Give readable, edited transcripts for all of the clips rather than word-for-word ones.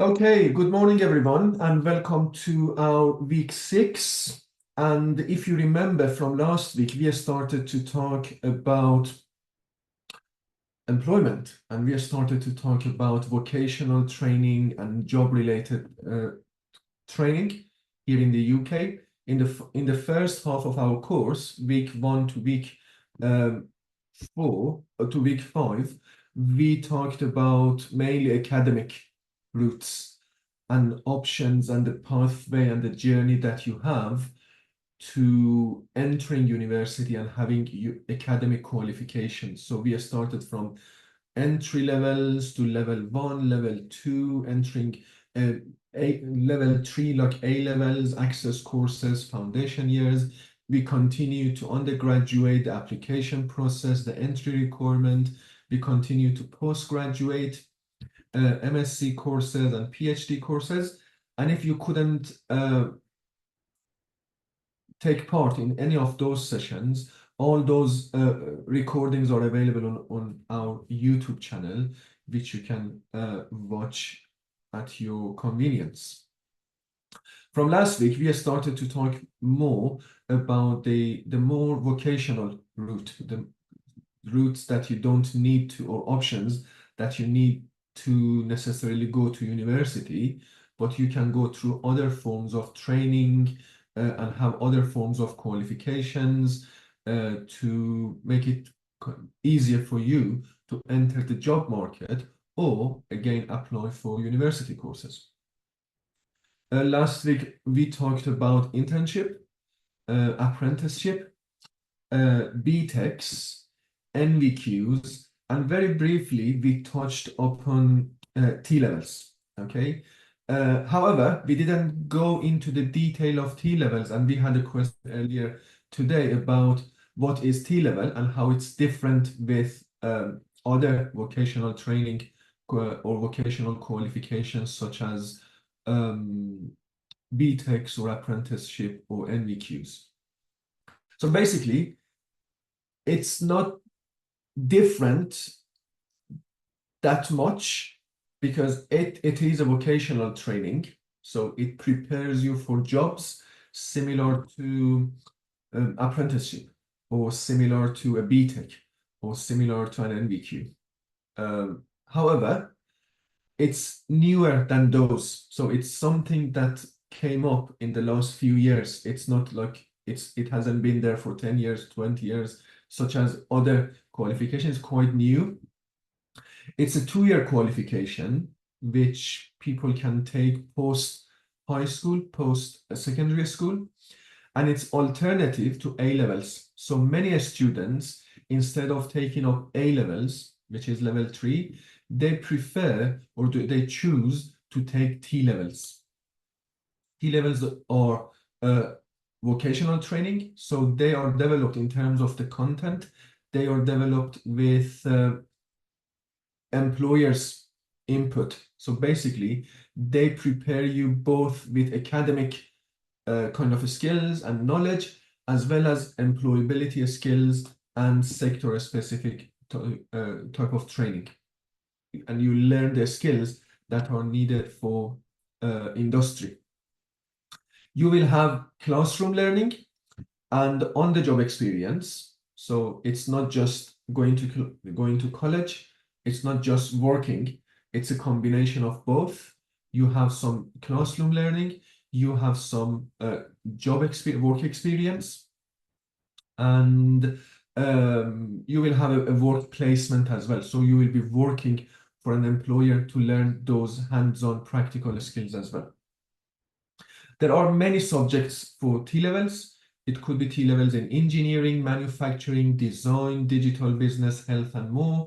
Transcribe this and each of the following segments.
Okay, good morning, everyone, and welcome to our week 6. And if you remember from last week, we started to talk about employment, and we started to talk about vocational training and job-related training here in the UK. In the first half of our course, week 1 to week 4 to week 5, we talked about mainly academic routes and options and the pathway and the journey that you have to entering university and having academic qualifications. So we started from entry levels to level 1, level 2, entering level 3 like A levels, access courses, foundation years. We continue to undergraduate, the application process, the entry requirement. We continue to postgraduate, MSc courses and PhD courses. And if you couldn't take part in any of those sessions, all those recordings are available on our YouTube channel, which you can watch at your convenience. From last week, we have started to talk more about the more vocational route, the routes that you don't need to, or options that you need to necessarily go to university, but you can go through other forms of training and have other forms of qualifications to make it easier for you to enter the job market or again apply for university courses. Last week we talked about internship, apprenticeship, BTECs, NVQs, and very briefly we touched upon T-levels. Okay. However, we didn't go into the detail of T-levels, and we had a question earlier today about what is T-level and how it's different with other vocational training or vocational qualifications such as BTECs or apprenticeship or NVQs. So basically, it's not different that much because it is a vocational training. So it prepares you for jobs similar to apprenticeship or similar to a BTEC or similar to an NVQ. However, it's newer than those. So it's something that came up in the last few years. It's not like it hasn't been there for 10 years, 20 years, such as other qualifications, quite new. It's a 2-year qualification, which people can take post high school, post secondary school, and it's alternative to A levels. So many students, instead of taking up A levels, which is level 3, they prefer or they choose to take T levels. T levels are vocational training, so they are developed in terms of the content. They are developed with employers' input. So basically, they prepare you both with academic kind of skills and knowledge, as well as employability skills and sector-specific type of training. And you learn the skills that are needed for industry. You will have classroom learning and on-the-job experience. So it's not just going to college. It's not just working. It's a combination of both. You have some classroom learning. You have some work experience, and you will have a work placement as well. So you will be working for an employer to learn those hands-on practical skills as well. There are many subjects for T-levels. It could be T-levels in engineering, manufacturing, design, digital business, health, and more.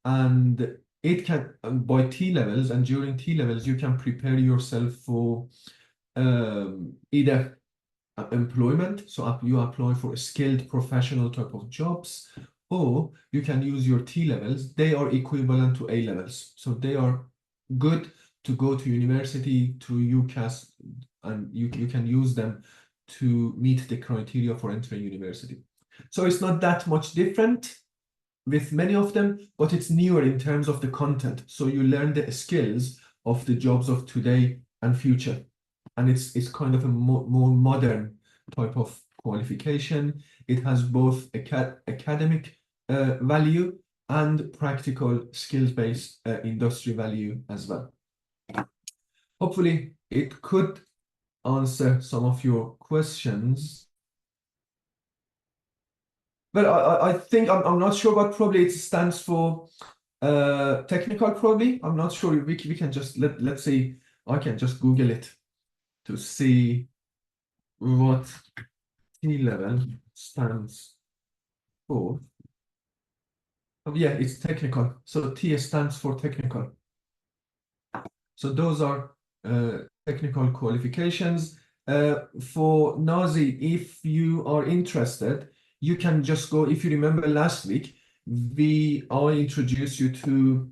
And it can, by T-levels and during T-levels, you can prepare yourself for either employment, so you apply for a skilled professional type of jobs, or you can use your T-levels. They are equivalent to A-levels, so they are good to go to university through UCAS, and you can use them to meet the criteria for entering university. So it's not that much different with many of them, but it's newer in terms of the content. So you learn the skills of the jobs of today and future. And it's kind of a more modern type of qualification. It has both academic value and practical skills-based industry value as well. Hopefully, it could answer some of your questions. Well, I think I'm not sure, but probably it stands for technical. Probably I'm not sure. We can just let's see. I can just Google it to see what T-level stands for. Oh, yeah, it's technical. So T stands for technical. So those are technical qualifications. For Nazi, if you are interested, you can just go. If you remember last week, I introduced you to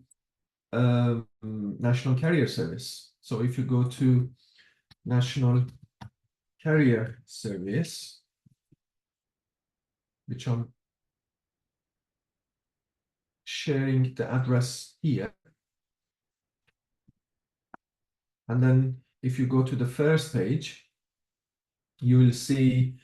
National Carrier Service. So if you go to National Carrier Service, which I'm sharing the address here. And then if you go to the first page, you will see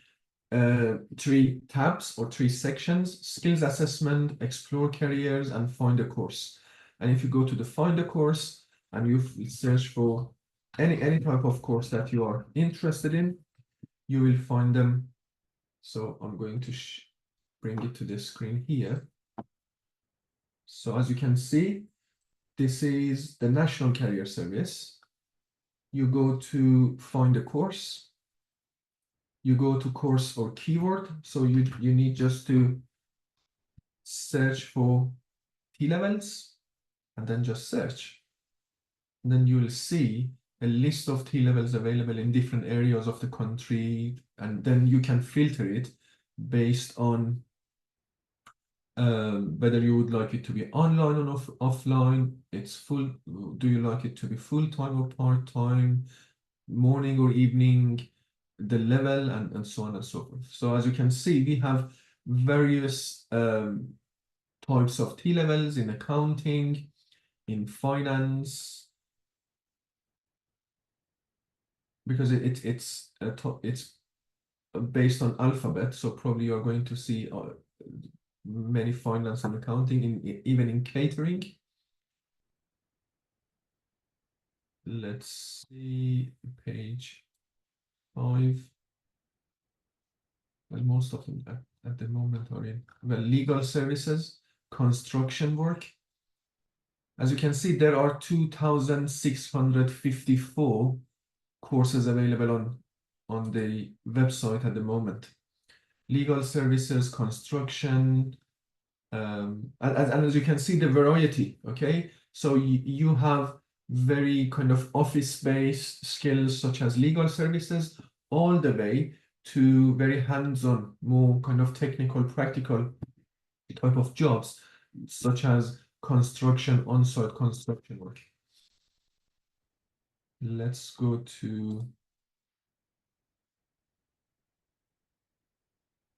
3 tabs or 3 sections: skills assessment, explore careers, and find a course. And if you go to the find a course and you search for any type of course that you are interested in, you will find them. So I'm going to bring it to the screen here. So as you can see, this is the National Carrier Service. You go to find a course. You go to course or keyword. So you need just to search for T-levels and then just search. And then you will see a list of T-levels available in different areas of the country. And then you can filter it based on whether you would like it to be online or offline. It's full. Do you like it to be full-time or part-time, morning or evening, the level, and so on and so forth. So as you can see, we have various types of T-levels in accounting, in finance, because it's based on alphabet. So probably you're going to see many finance and accounting, even in catering. Let's see page 5. Well, most of them at the moment are in legal services, construction work. As you can see, there are 2,654 courses available on the website at the moment. Legal services, construction, and as you can see, the variety, okay? So you have very kind of office-based skills such as legal services, all the way to very hands-on, more kind of technical, practical type of jobs, such as construction, on-site construction work. Let's go to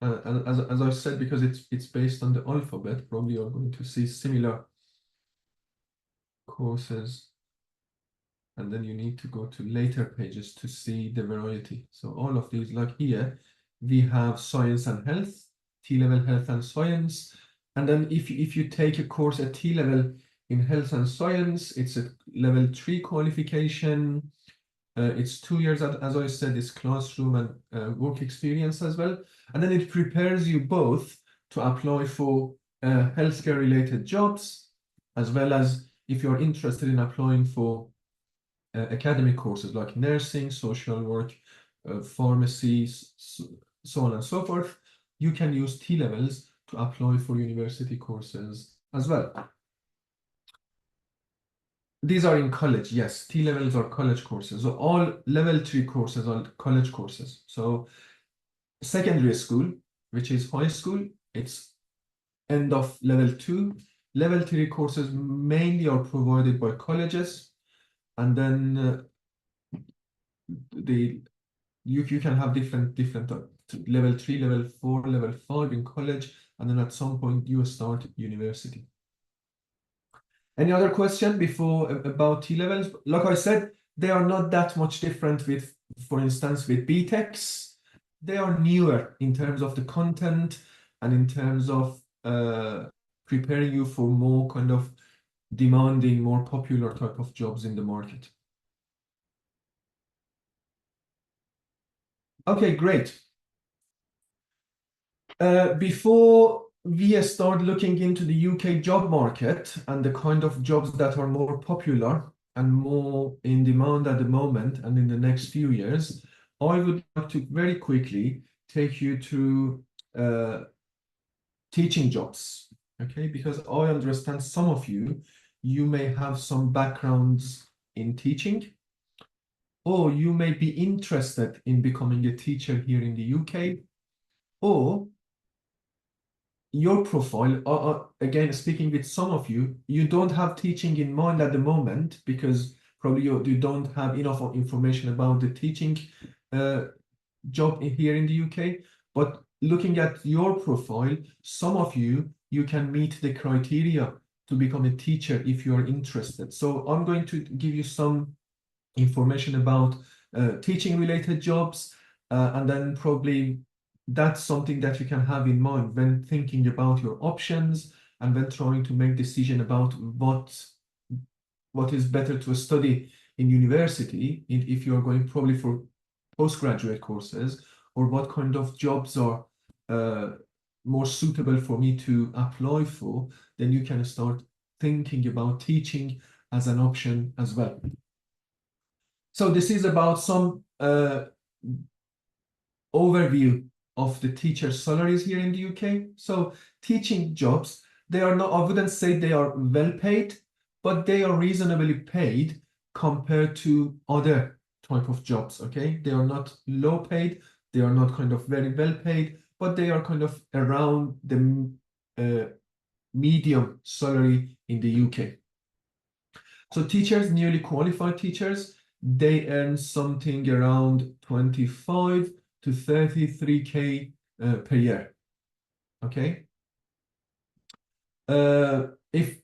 as I said, because it's based on the alphabet, probably you're going to see similar courses, and then you need to go to later pages to see the variety. So all of these, like here, we have science and health, T-level health and science, and then if you take a course at T-level in health and science, it's a level 3 qualification. It's 2 years, as I said, it's classroom and work experience as well. And then it prepares you both to apply for healthcare related jobs, as well as if you're interested in applying for academic courses like nursing, social work, pharmacy, so on and so forth, you can use T-levels to apply for university courses as well. These are in college, yes. T-levels are college courses. So all level 3 courses are college courses. So secondary school, which is high school, it's end of level 2. Level 3 courses mainly are provided by colleges. And then you can have different level 3, level 4, level 5 in college. And then at some point you start university. Any other question before about T-levels? Like I said, they are not that much different with, for instance, with BTECs. They are newer in terms of the content and in terms of preparing you for more kind of demanding, more popular type of jobs in the market. Okay, great. Before we start looking into the UK job market and the kind of jobs that are more popular and more in demand at the moment and in the next few years, I would like to very quickly take you to teaching jobs, okay? Because I understand some of you may have some backgrounds in teaching, or you may be interested in becoming a teacher here in the UK, or your profile, again, speaking with some of you, you don't have teaching in mind at the moment because probably you don't have enough information about the teaching job here in the UK. But looking at your profile, some of you can meet the criteria to become a teacher if you are interested. So I'm going to give you some information about teaching related jobs, and then probably that's something that you can have in mind when thinking about your options and when trying to make decision about what is better to study in university, if you're going probably for postgraduate courses, or what kind of jobs are more suitable for me to apply for. Then you can start thinking about teaching as an option as well. So this is about some overview of the teacher salaries here in the UK. So teaching jobs, they are not, I wouldn't say they are well paid, but they are reasonably paid compared to other type of jobs, okay? They are not low paid, they are not kind of very well paid, but they are kind of around the medium salary in the UK. So teachers, newly qualified teachers, they earn something around 25 to 33K per year. Okay. If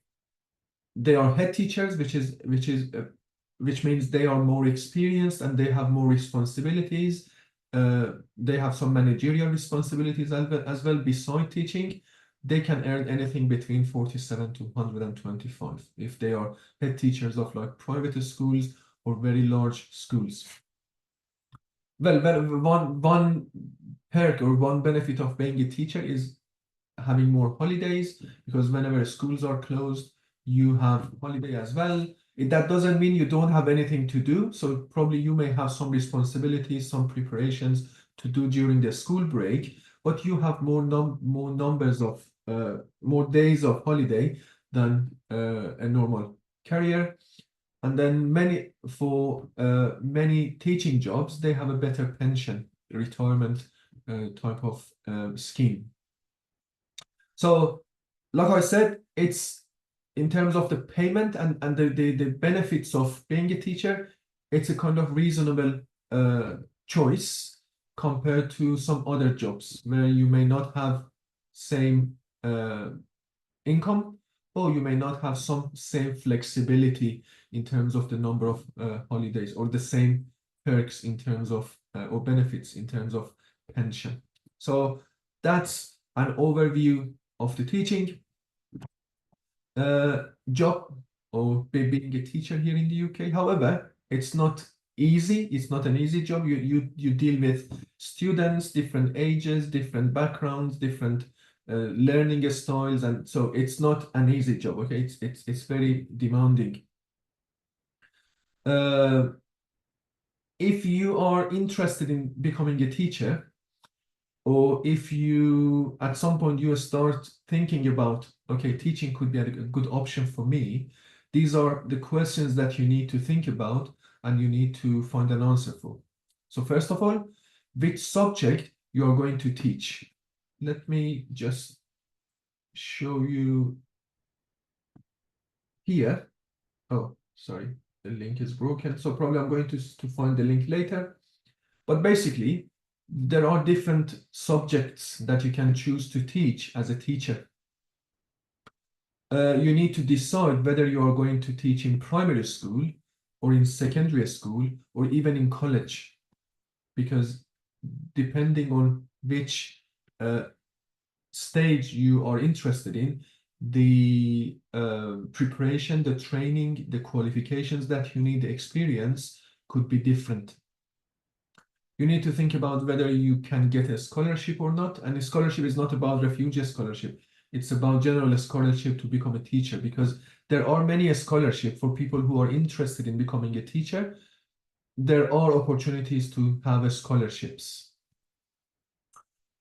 they are head teachers, which means they are more experienced and they have more responsibilities. They have some managerial responsibilities as well beside teaching. They can earn anything between 47 to 125 if they are head teachers of like private schools or very large schools. Well, one perk or one benefit of being a teacher is having more holidays, because whenever schools are closed, you have holiday as well. That doesn't mean you don't have anything to do. So probably you may have some responsibilities, some preparations to do during the school break, but you have more numbers of more days of holiday than a normal career. And then many teaching jobs, they have a better pension, retirement type of scheme. So, like I said, it's in terms of the payment and the benefits of being a teacher, it's a kind of reasonable choice compared to some other jobs where you may not have same income, or you may not have some same flexibility in terms of the number of holidays, or the same perks in terms of or benefits in terms of pension. So that's an overview of the teaching job, or being a teacher here in the UK. However, it's not easy. It's not an easy job. You deal with students, different ages, different backgrounds, different learning styles, and so it's not an easy job. Okay, it's very demanding. If you are interested in becoming a teacher, or if you at some point you start thinking about, okay, teaching could be a good option for me, these are the questions that you need to think about and you need to find an answer for. So first of all, which subject you are going to teach? Let me just show you here. Oh, sorry, the link is broken. So probably I'm going to find the link later. But basically, there are different subjects that you can choose to teach as a teacher. you need to decide whether you are going to teach in primary school or in secondary school or even in college, because depending on which stage you are interested in, the preparation, the training, the qualifications that you need, the experience could be different. You need to think about whether you can get a scholarship or not. And a scholarship is not about refugee scholarship. It's about general scholarship to become a teacher, because there are many scholarships for people who are interested in becoming a teacher. There are opportunities to have scholarships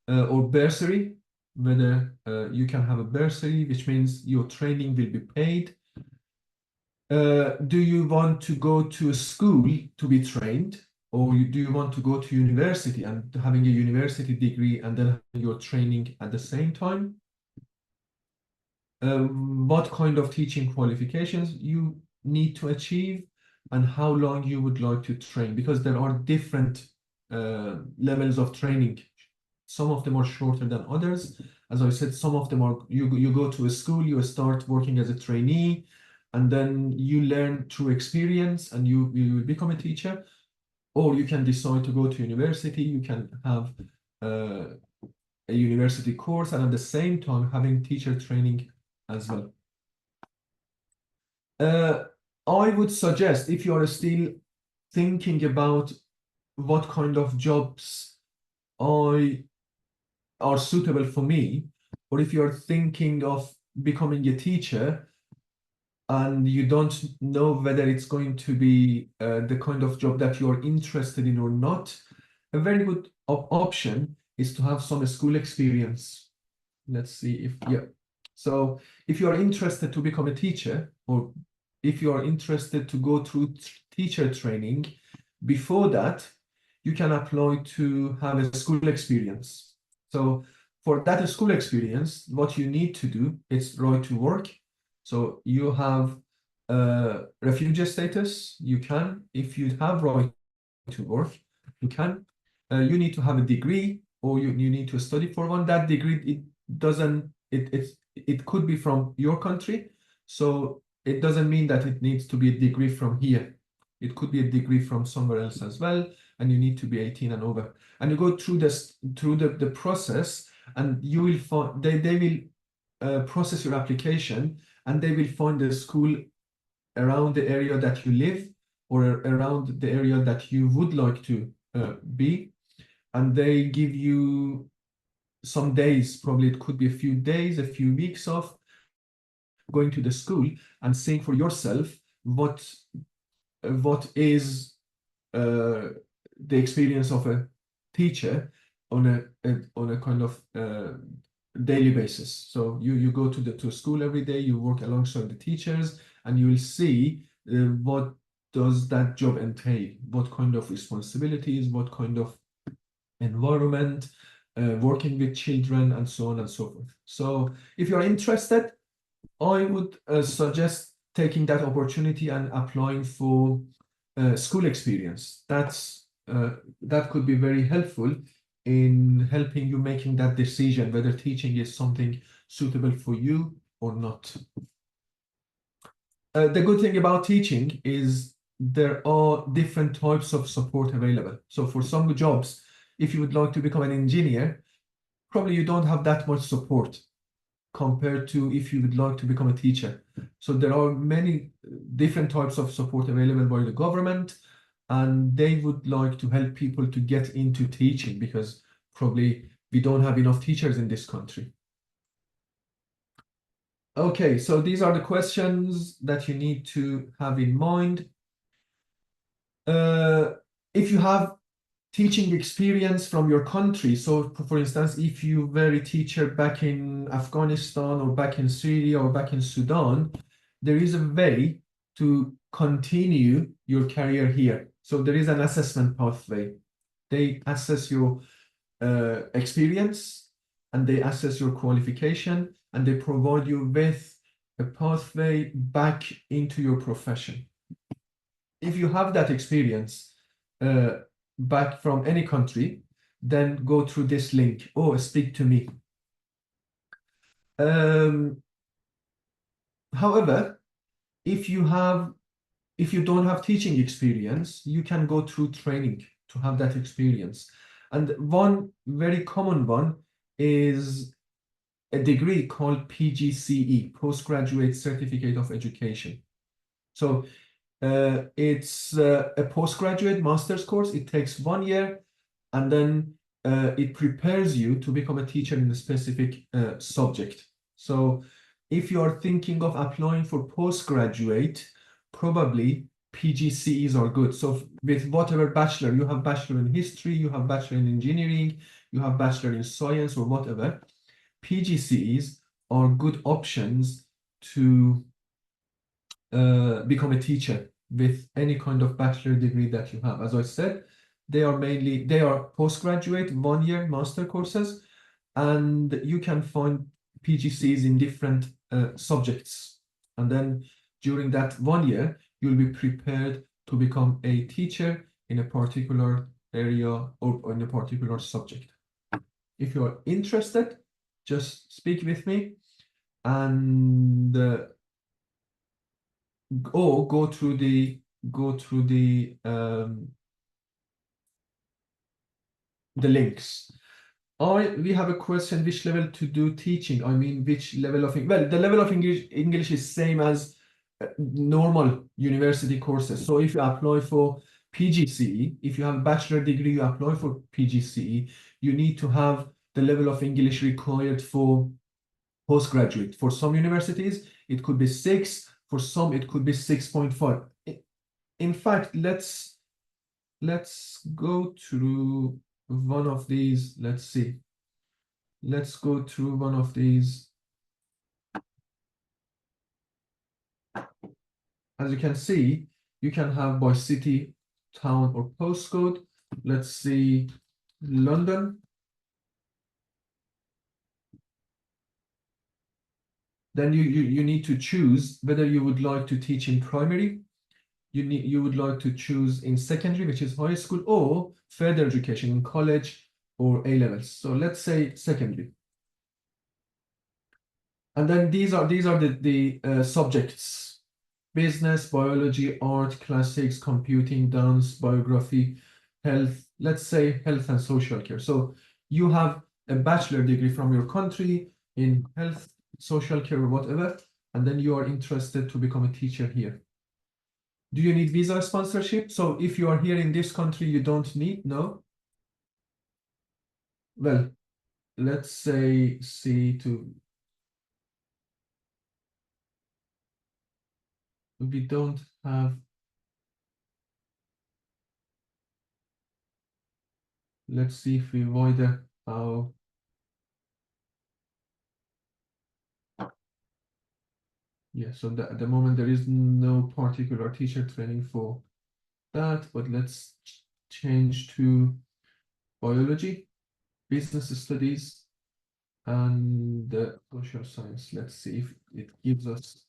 or bursary, whether you can have a bursary, which means your training will be paid. Do you want to go to a school to be trained, or do you want to go to university and having a university degree and then your training at the same time? What kind of teaching qualifications you need to achieve, and how long you would like to train, because there are different levels of training. Some of them are shorter than others. As I said, some of them are you go to a school, you start working as a trainee, and then you learn through experience and you become a teacher. Or you can decide to go to university. You can have a university course and at the same time having teacher training as well. I would suggest, if you are still thinking about what kind of jobs are suitable for me, or if you're thinking of becoming a teacher and you don't know whether it's going to be the kind of job that you're interested in or not, a very good option is to have some school experience. Let's see if, yeah. So if you are interested to become a teacher, or if you are interested to go through teacher training, before that, you can apply to have a school experience. So for that school experience, what you need to do is right to work. So you have refugee status, you can. If you have right to work, you can. You need to have a degree, or you need to study for one. That degree, it could be from your country, so it doesn't mean that it needs to be a degree from here. It could be a degree from somewhere else as well, and you need to be 18 and over. And you go through the process, and you will find they will process your application, and they will find a school around the area that you live, or around the area that you would like to be, and they give you some days, probably it could be a few days, a few weeks of going to the school and seeing for yourself what is the experience of a teacher on a kind of daily basis. So you go to school every day, you work alongside the teachers, and you will see what does that job entail, what kind of responsibilities, what kind of environment, working with children, and so on and so forth. So if you're interested, I would suggest taking that opportunity and applying for school experience. That could be very helpful in helping you making that decision whether teaching is something suitable for you or not. The good thing about teaching is there are different types of support available. So for some jobs, if you would like to become an engineer, probably you don't have that much support compared to if you would like to become a teacher. So there are many different types of support available by the government, and they would like to help people to get into teaching, because probably we don't have enough teachers in this country. Okay, so these are the questions that you need to have in mind. If you have teaching experience from your country, so for instance, if you were a teacher back in Afghanistan or back in Syria or back in Sudan, there is a way to continue your career here. So there is an assessment pathway. They assess your experience, and they assess your qualification, and they provide you with a pathway back into your profession. If you have that experience back from any country, then go through this link or speak to me. However, if you don't have teaching experience, you can go through training to have that experience. And one very common one is a degree called PGCE, Postgraduate Certificate of Education. So it's a postgraduate master's course. It takes 1 year, and then it prepares you to become a teacher in a specific subject. So if you are thinking of applying for postgraduate, probably PGCEs are good. So with whatever bachelor, you have bachelor in history, you have bachelor in engineering, you have bachelor in science or whatever, PGCEs are good options to become a teacher with any kind of bachelor degree that you have. As I said, they are postgraduate 1 year master courses, and you can find PGCs in different subjects. And then during that 1 year, you'll be prepared to become a teacher in a particular area or in a particular subject. If you are interested, just speak with me and go through the links. We have a question: which level to do teaching? I mean, which level of well, the level of English is same as normal university courses. So if you apply for PGCE, if you have a bachelor degree, you apply for PGCE, you need to have the level of English required for postgraduate. For some universities, it could be 6. For some, it could be 6.5. In fact, let's go through one of these. Let's see. Let's go through one of these. As you can see, you can have by city, town, or postcode. Let's see, London. Then you need to choose whether you would like to teach in primary, you would like to choose in secondary, which is high school, or further education in college or A levels. So let's say secondary. And then these are the subjects: business, biology, art, classics, computing, dance, biography, health. Let's say health and social care. So you have a bachelor degree from your country in health, social care, or whatever, and then you are interested to become a teacher here. Do you need visa sponsorship? So if you are here in this country, you don't need, no? Well, let's say C2. We don't have, let's see if we wider how. Yeah, so at the moment there is no particular teacher training for that, but let's change to biology, business studies, and social science. Let's see if it gives us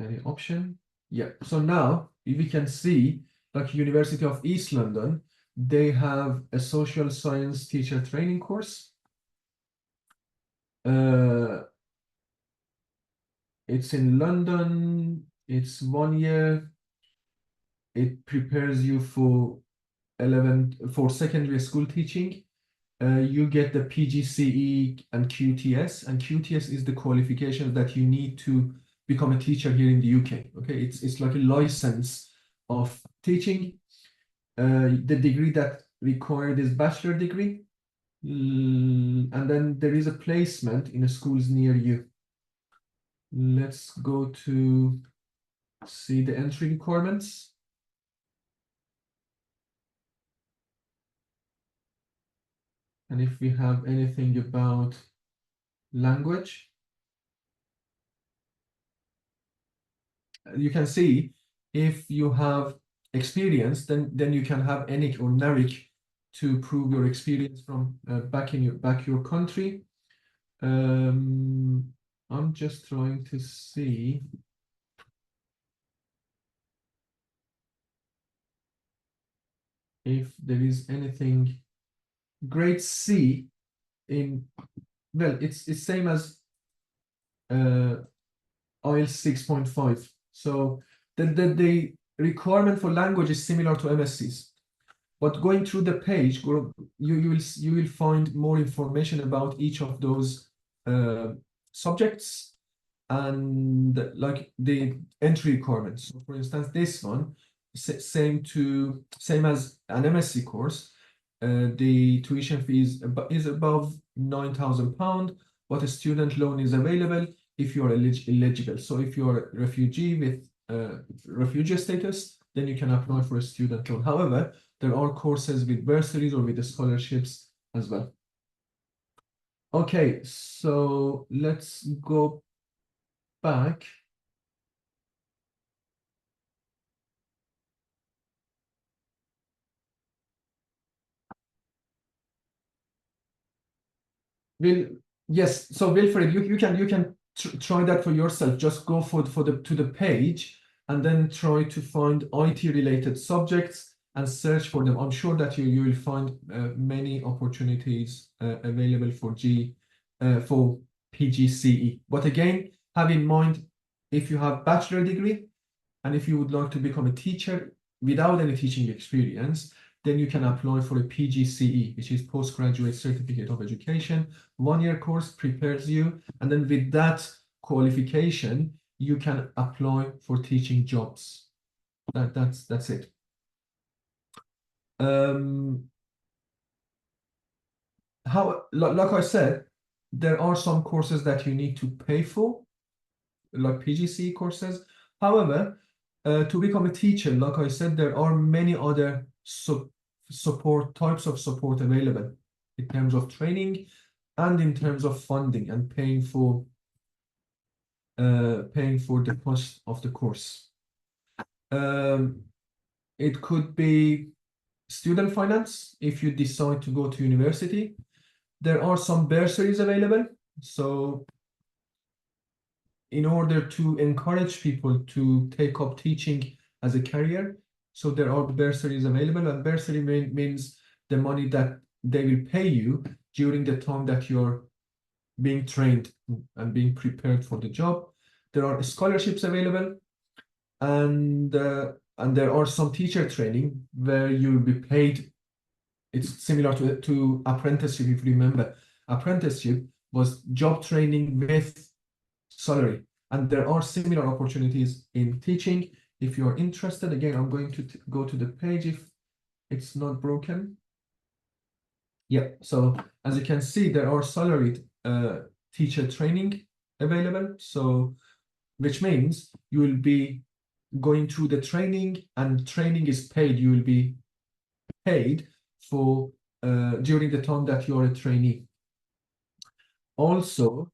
any option. Yeah, so now if we can see, like University of East London, they have a social science teacher training course. It's in London, it's 1 year. It prepares you for secondary school teaching. You get the PGCE and QTS, and QTS is the qualification that you need to become a teacher here in the UK. Okay, it's like a license of teaching. The degree that required is bachelor degree, and then there is a placement in a schools near you. Let's go to see the entry requirements. And if we have anything about language, you can see if you have experience, then you can have ENIC or NARIC to prove your experience from back your country. I'm just trying to see if there is anything. Grade C in, well, it's same as IELTS 6.5. So the requirement for language is similar to MSC's. But going through the page, you will find more information about each of those subjects and like the entry requirements. So for instance, this one, same as an MSc course, the tuition fee is above £9,000, but a student loan is available if you are eligible. So if you are a refugee with refugee status, then you can apply for a student loan. However, there are courses with bursaries or with scholarships as well. Okay, so let's go back. Yes, so Wilfred, you can try that for yourself. Just go to the page and then try to find IT related subjects and search for them. I'm sure that you will find many opportunities available for PGCE. But again, have in mind, if you have bachelor degree and if you would like to become a teacher without any teaching experience, then you can apply for a PGCE, which is Postgraduate Certificate of Education. 1-year course prepares you, and then with that qualification, you can apply for teaching jobs. That's it. Like I said, there are some courses that you need to pay for, like PGCE courses. However, to become a teacher, like I said, there are many other types of support available in terms of training and in terms of funding and paying for the cost of the course. It could be student finance if you decide to go to university. There are some bursaries available. So in order to encourage people to take up teaching as a career, so there are bursaries available, and bursary means the money that they will pay you during the time that you're being trained and being prepared for the job. There are scholarships available, and there are some teacher training where you'll be paid. It's similar to apprenticeship, if you remember. Apprenticeship was job training with salary, and there are similar opportunities in teaching. If you're interested, again, I'm going to go to the page if it's not broken. Yeah, so as you can see, there are salaried teacher training available. So, which means you will be going through the training, and training is paid. You will be paid for during the time that you are a trainee. Also,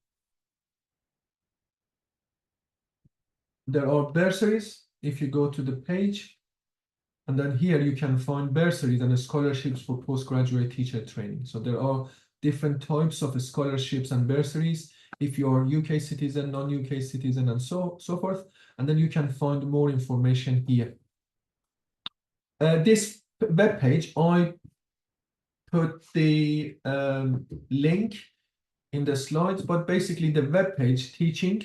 there are bursaries. If you go to the page, and then here you can find bursaries and scholarships for postgraduate teacher training. So there are different types of scholarships and bursaries if you're UK citizen, non-UK citizen, and so forth. And then you can find more information here. This web page, I put the link in the slides, but basically the web page teaching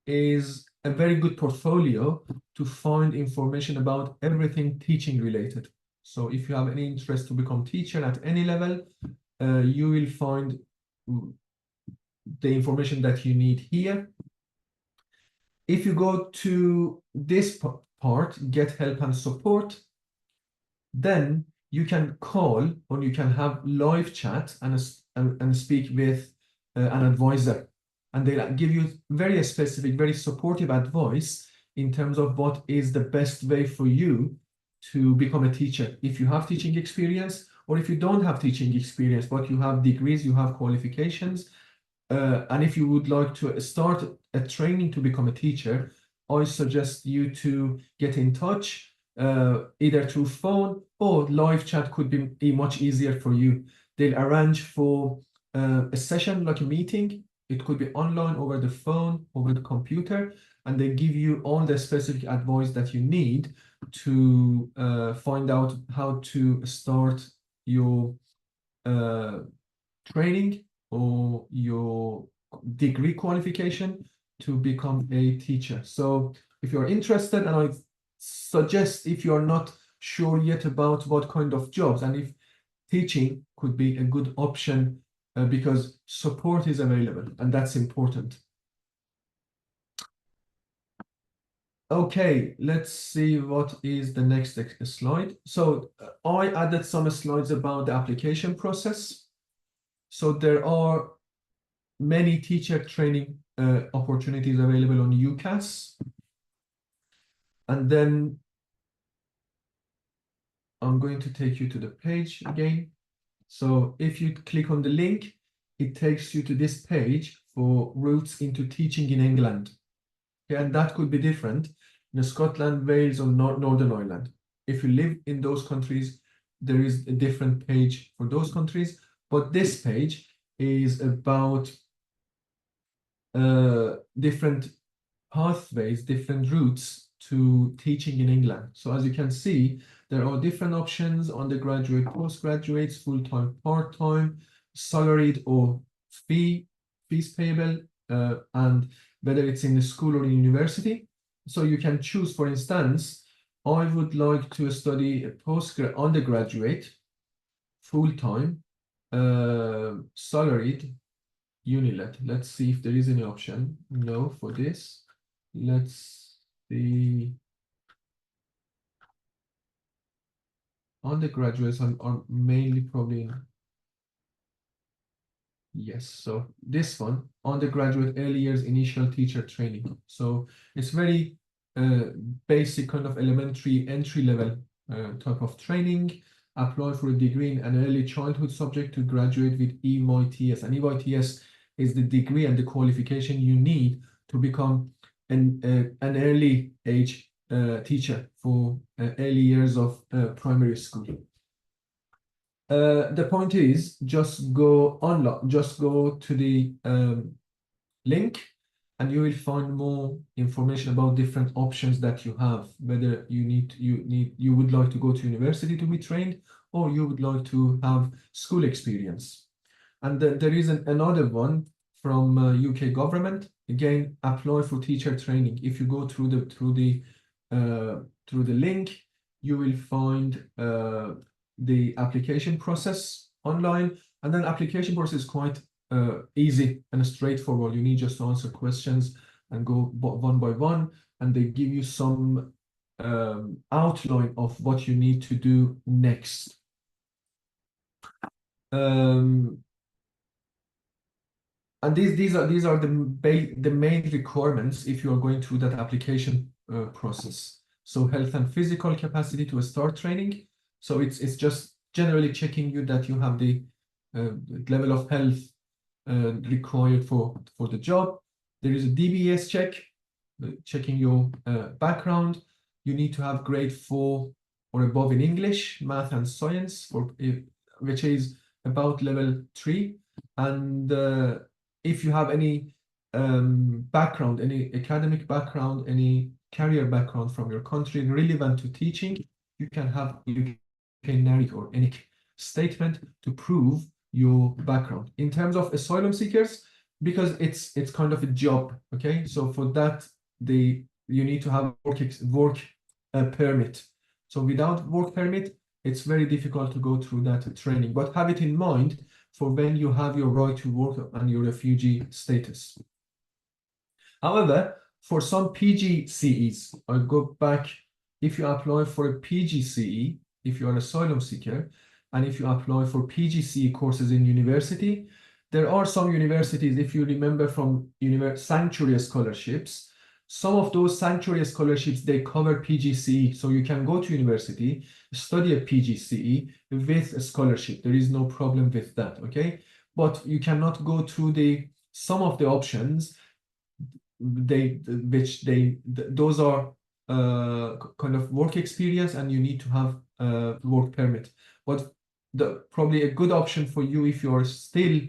is a very good portfolio to find information about everything teaching related. So if you have any interest to become teacher at any level, you will find the information that you need here. If you go to this part, get help and support, then you can call or you can have live chat and speak with an advisor, and they'll give you very specific, very supportive advice in terms of what is the best way for you to become a teacher. If you have teaching experience, or if you don't have teaching experience, but you have degrees, you have qualifications, and if you would like to start a training to become a teacher, I suggest you to get in touch either through phone, or live chat could be much easier for you. They'll arrange for a session, like a meeting. It could be online, over the phone, over the computer, and they give you all the specific advice that you need to find out how to start your training or your degree qualification to become a teacher. So if you're interested, and I suggest if you're not sure yet about what kind of jobs, and if teaching could be a good option because support is available, and that's important. Okay, let's see what is the next slide. So I added some slides about the application process. So there are many teacher training opportunities available on UCAS. And then I'm going to take you to the page again. So if you click on the link, it takes you to this page for routes into teaching in England. Okay, and that could be different in Scotland, Wales, or Northern Ireland. If you live in those countries, there is a different page for those countries. But this page is about different pathways, different routes to teaching in England. So as you can see, there are different options: undergraduate, postgraduates, full-time, part-time, salaried or fees payable, and whether it's in the school or in university. So you can choose, for instance, I would like to study a undergraduate, full-time, salaried, UNILET. Let's see if there is any option. No, for this. Let's see. Undergraduates are mainly probably in. Yes, so this one, undergraduate early years initial teacher training. So it's very basic kind of elementary entry level type of training. Apply for a degree in an early childhood subject to graduate with EYTS. And EYTS is the degree and the qualification you need to become an early age teacher for early years of primary school. The point is, just go online, just go to the link, and you will find more information about different options that you have, whether you would like to go to university to be trained, or you would like to have school experience. And then there is another one from UK government. Again, apply for teacher training. If you go through the link, you will find the application process online, and then application process is quite easy and straightforward. You need just to answer questions and go one by one, and they give you some outline of what you need to do next. And these are the main requirements if you are going through that application process. So health and physical capacity to start training. So it's just generally checking you that you have the level of health required for the job. There is a DBS check, checking your background. You need to have grade 4 or above in English, math and science, which is about level 3. And if you have any background, any academic background, any career background from your country relevant to teaching, you can have NARIC or ENIC statement to prove your background. In terms of asylum seekers, because it's kind of a job, okay? So for that, you need to have work permit. So without work permit, it's very difficult to go through that training. But have it in mind for when you have your right to work and your refugee status. However, for some PGCEs, I'll go back. If you apply for a PGCE, if you're an asylum seeker, and if you apply for PGCE courses in university, there are some universities, if you remember from sanctuary scholarships, some of those sanctuary scholarships, they cover PGCE. So you can go to university, study a PGCE with a scholarship. There is no problem with that, okay? But you cannot go through some of the options, those are kind of work experience, and you need to have work permit. But probably a good option for you, if you're still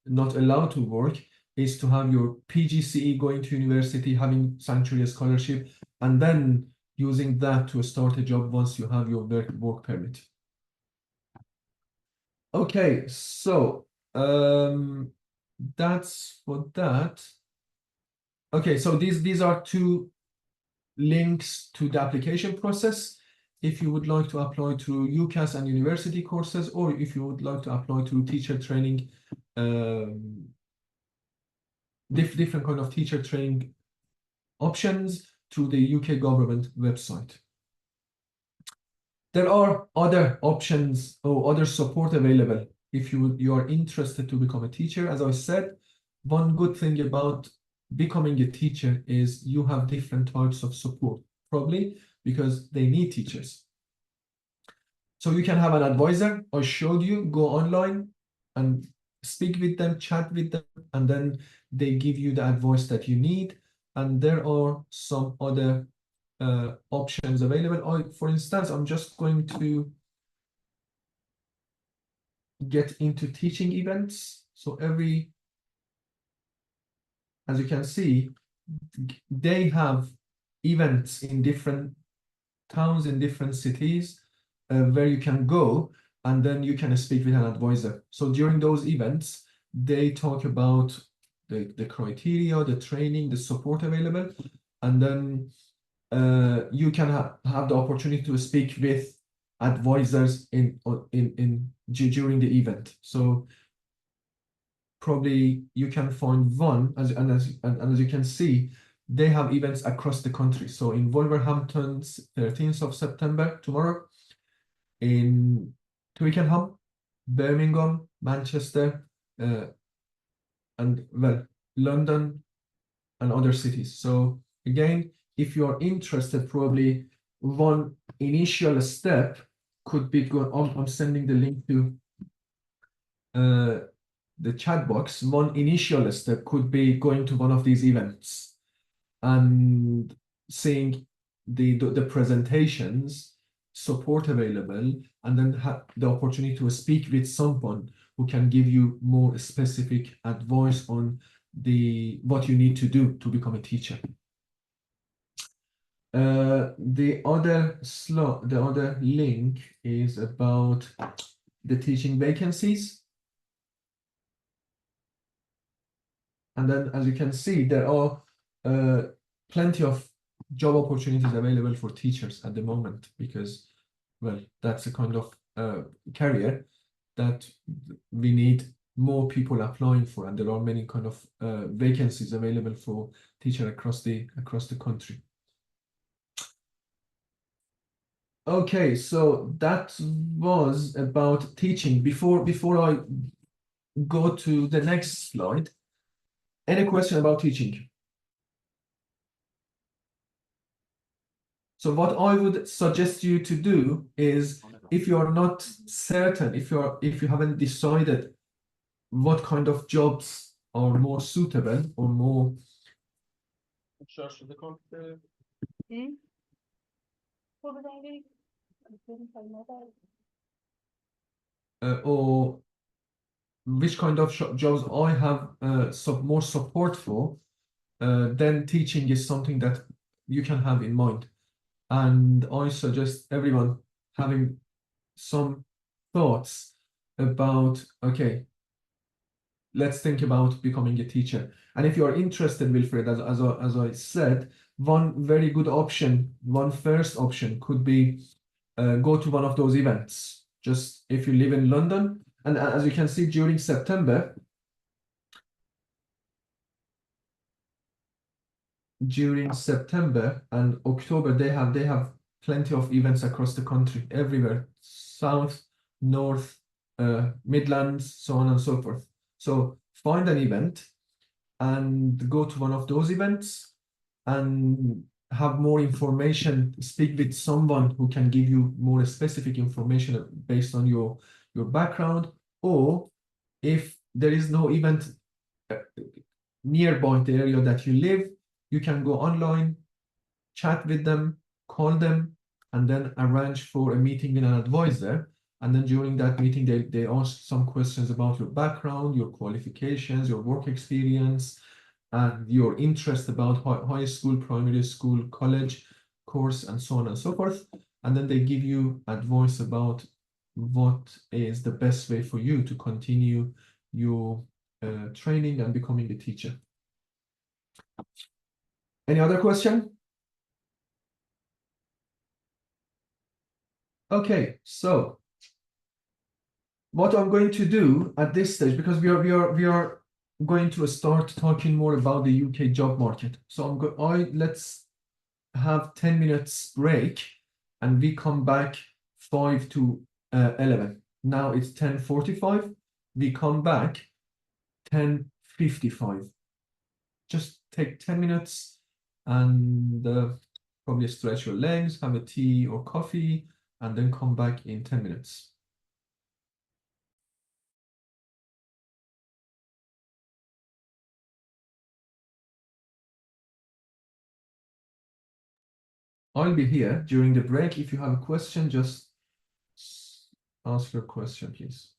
not allowed to work, is to have your PGCE, going to university, having sanctuary scholarship, and then using that to start a job once you have your work permit. Okay, so that's for that. Okay, so these are two links to the application process. If you would like to apply through UCAS and university courses, or if you would like to apply through teacher training, different kind of teacher training options through the UK government website. There are other options or other support available if you are interested to become a teacher. As I said, one good thing about becoming a teacher is you have different types of support, probably because they need teachers. So you can have an advisor. I showed you, go online and speak with them, chat with them, and then they give you the advice that you need. And there are some other options available. For instance, I'm just going to get into teaching events. So as you can see, they have events in different towns, in different cities, where you can go and then you can speak with an advisor. So during those events, they talk about the criteria, the training, the support available, and then you can have the opportunity to speak with advisors during the event. So probably you can find one, as you can see, they have events across the country. So in Wolverhampton, 13th of September, tomorrow, in Twickenham, Birmingham, Manchester, and well, London and other cities. So again, if you are interested, probably one initial step could be I'm sending the link to the chat box. One initial step could be going to one of these events and seeing the presentations, support available, and then have the opportunity to speak with someone who can give you more specific advice on what you need to do to become a teacher. The other link is about the teaching vacancies. And then, as you can see, there are plenty of job opportunities available for teachers at the moment because, well, that's a kind of career that we need more people applying for, and there are many kind of vacancies available for teachers across the country. Okay, so that was about teaching. Before I go to the next slide, any question about teaching? So what I would suggest you to do is, if you are not certain, if you haven't decided what kind of jobs are more suitable or more or which kind of jobs I have more support for, then teaching is something that you can have in mind. And I suggest everyone having some thoughts about, okay, let's think about becoming a teacher. And if you are interested, Wilfred, as I said, one very good option, one first option could be go to one of those events. Just if you live in London, and as you can see, during September and October, they have plenty of events across the country, everywhere, south, north, Midlands, so on and so forth. So find an event and go to one of those events and have more information, speak with someone who can give you more specific information based on your background, or if there is no event nearby the area that you live, you can go online, chat with them, call them, and then arrange for a meeting with an advisor. And then during that meeting, they ask some questions about your background, your qualifications, your work experience, and your interest about high school, primary school, college course, and so on and so forth. And then they give you advice about what is the best way for you to continue your training and becoming a teacher. Any other question? Okay, so what I'm going to do at this stage, because we are going to start talking more about the UK job market. So let's have 10 minutes break and we come back 5 to 11. Now it's 10:45. We come back 10:55. Just take 10 minutes and probably stretch your legs, have a tea or coffee, and then come back in 10 minutes. I'll be here during the break. If you have a question, just ask your question, please.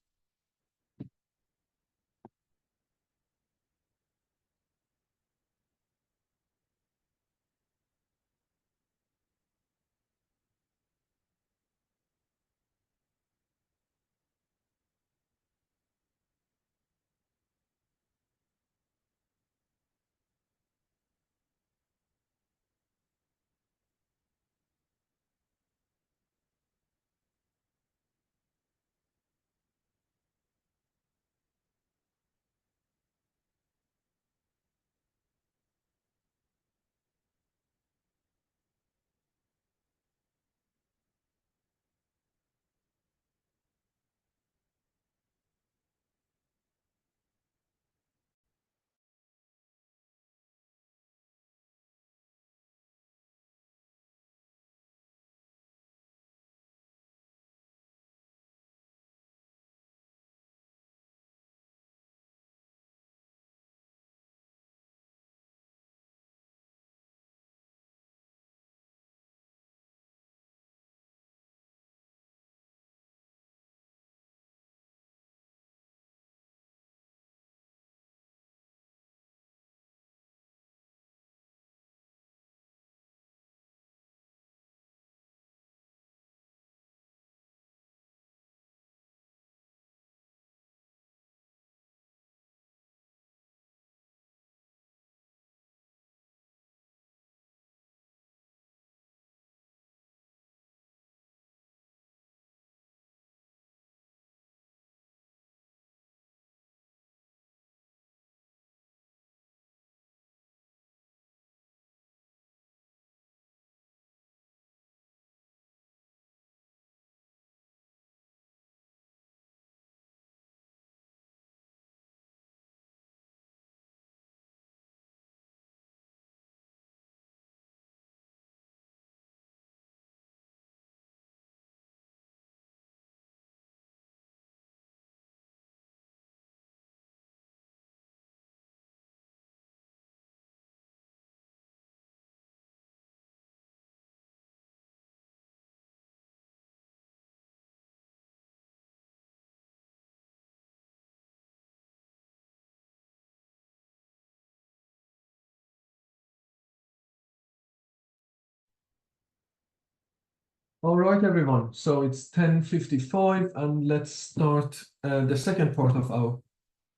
All right, everyone. So it's 10:55, and let's start the second part of our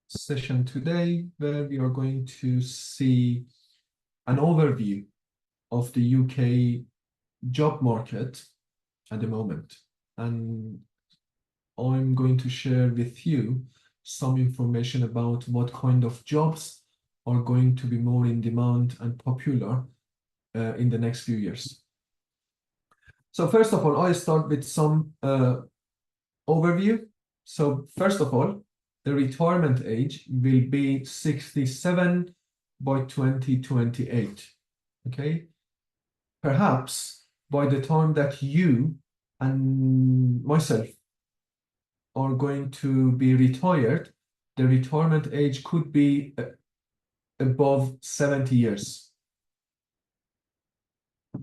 session today, where we are going to see an overview of the UK job market at the moment. And I'm going to share with you some information about what kind of jobs are going to be more in demand and popular in the next few years. So first of all, I start with some overview. So first of all, the retirement age will be 67 by 2028. Okay. Perhaps by the time that you and myself are going to be retired, the retirement age could be above 70 years.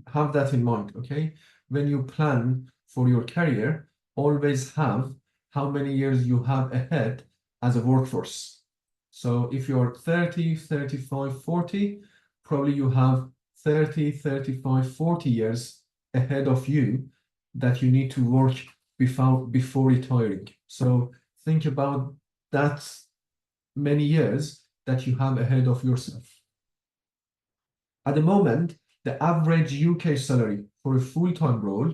Have that in mind, okay? When you plan for your career, always have how many years you have ahead as a workforce. So if you're 30, 35, 40, probably you have 30, 35, 40 years ahead of you that you need to work before retiring. So think about that many years that you have ahead of yourself. At the moment, the average UK salary for a full-time role,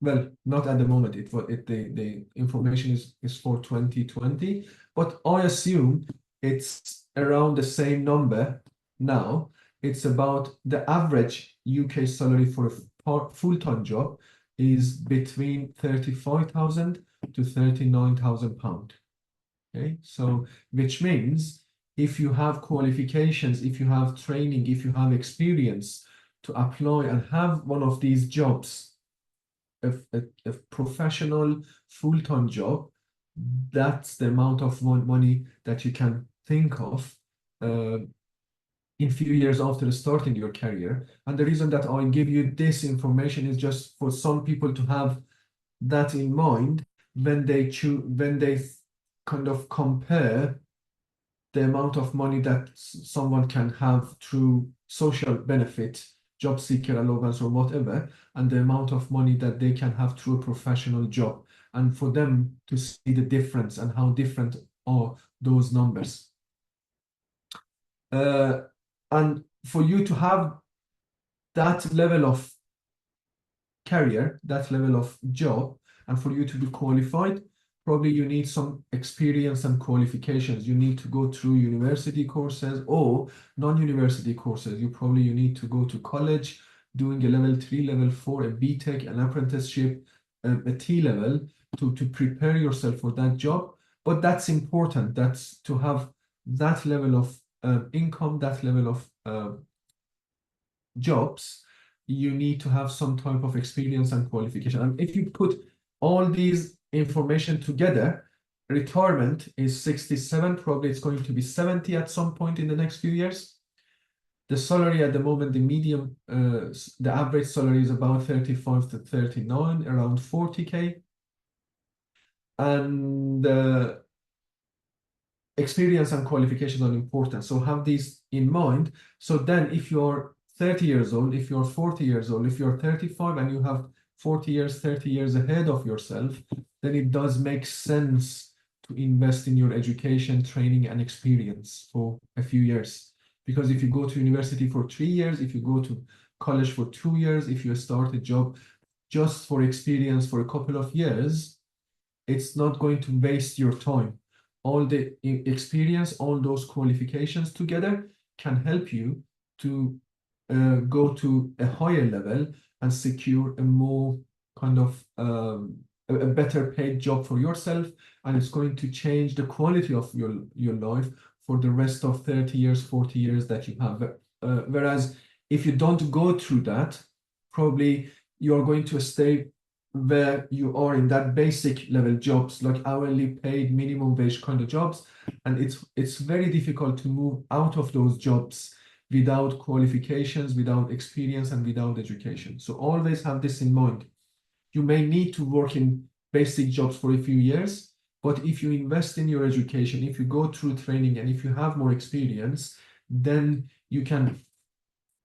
well, not at the moment, the information is for 2020, but I assume it's around the same number now. It's about the average UK salary for a full-time job is between 35,000 to 39,000 pounds. Okay, so which means if you have qualifications, if you have training, if you have experience to apply and have one of these jobs, a professional full-time job, that's the amount of money that you can think of in few years after starting your career. And the reason that I give you this information is just for some people to have that in mind when they kind of compare the amount of money that someone can have through social benefit, job seeker allowance or whatever, and the amount of money that they can have through a professional job, and for them to see the difference and how different are those numbers. And for you to have that level of career, that level of job, and for you to be qualified, probably you need some experience and qualifications. You need to go through university courses or non-university courses. You need to go to college, doing a level 3, level 4, a BTech, an apprenticeship, a T-level to prepare yourself for that job. But that's important. That's to have that level of income, that level of jobs. You need to have some type of experience and qualification. And if you put all these information together, retirement is 67, probably it's going to be 70 at some point in the next few years. The salary at the moment, the average salary is about 35 to 39, around 40K. And experience and qualifications are important. So have these in mind. So then if you're 30 years old, if you're 40 years old, if you're 35 and you have 40 years, 30 years ahead of yourself, then it does make sense to invest in your education, training, and experience for a few years. Because if you go to university for 3 years, if you go to college for 2 years, if you start a job just for experience for a couple of years, it's not going to waste your time. All the experience, all those qualifications together can help you to go to a higher level and secure a more kind of a better paid job for yourself, and it's going to change the quality of your life for the rest of 30 years, 40 years that you have. Whereas if you don't go through that, probably you're going to stay where you are in that basic level jobs, like hourly paid minimum wage kind of jobs, and it's very difficult to move out of those jobs without qualifications, without experience, and without education. So always have this in mind. You may need to work in basic jobs for a few years, but if you invest in your education, if you go through training, and if you have more experience, then you can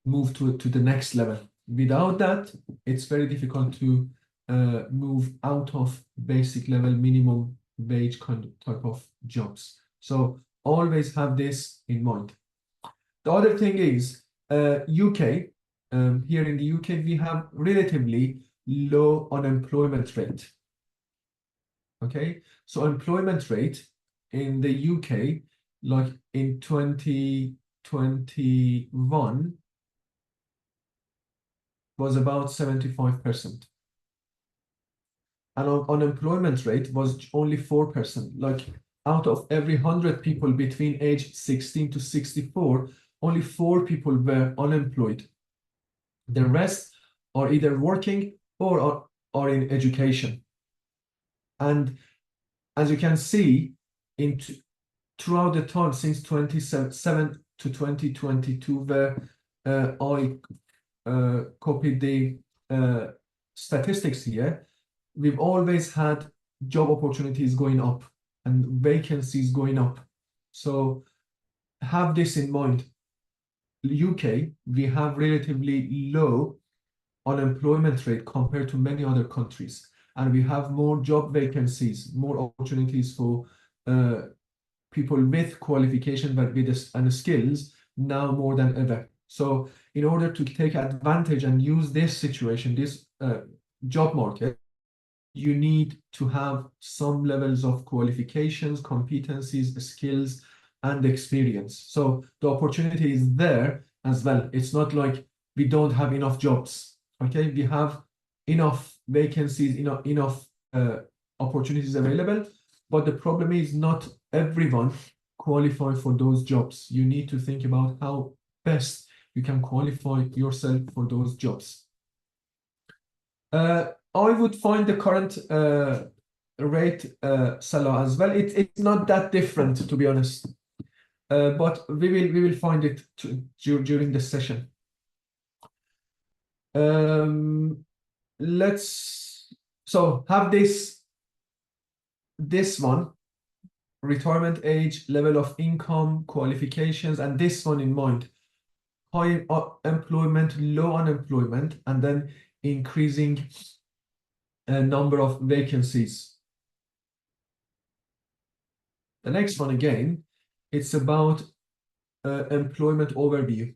move to the next level. Without that, it's very difficult to move out of basic level minimum wage kind of type of jobs. So always have this in mind. The other thing is UK. Here in the UK, we have relatively low unemployment rate. Okay, so employment rate in the UK, like in 2021, was about 75%. And unemployment rate was only 4%. Like out of every 100 people between age 16 to 64, only 4 people were unemployed. The rest are either working or are in education. And as you can see, throughout the time since 2007 to 2022, where I copied the statistics here, we've always had job opportunities going up and vacancies going up. So have this in mind. UK, we have relatively low unemployment rate compared to many other countries, and we have more job vacancies, more opportunities for people with qualification but and skills now more than ever. So in order to take advantage and use this situation, this job market, you need to have some levels of qualifications, competencies, skills, and experience. So the opportunity is there as well. It's not like we don't have enough jobs. Okay, we have enough vacancies, enough opportunities available, but the problem is not everyone qualify for those jobs. You need to think about how best you can qualify yourself for those jobs. I would find the current rate, Salah, as well. It's not that different, to be honest, but we will find it during the session. Let's have this one, retirement age, level of income, qualifications, and this one in mind: high employment, low unemployment, and then increasing number of vacancies. The next one, again, it's about employment overview.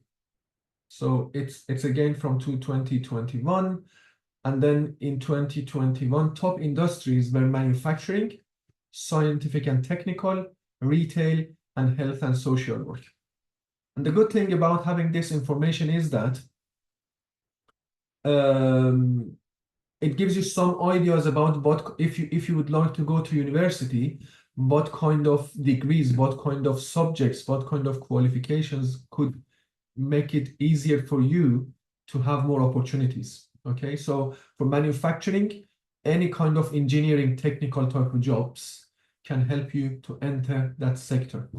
So it's again from 2021, and then in 2021, top industries were manufacturing, scientific and technical, retail, and health and social work. And the good thing about having this information is that it gives you some ideas about what, if you would like to go to university, what kind of degrees, what kind of subjects, what kind of qualifications could make it easier for you to have more opportunities. Okay, so for manufacturing, any kind of engineering, technical type of jobs can help you to enter that sector.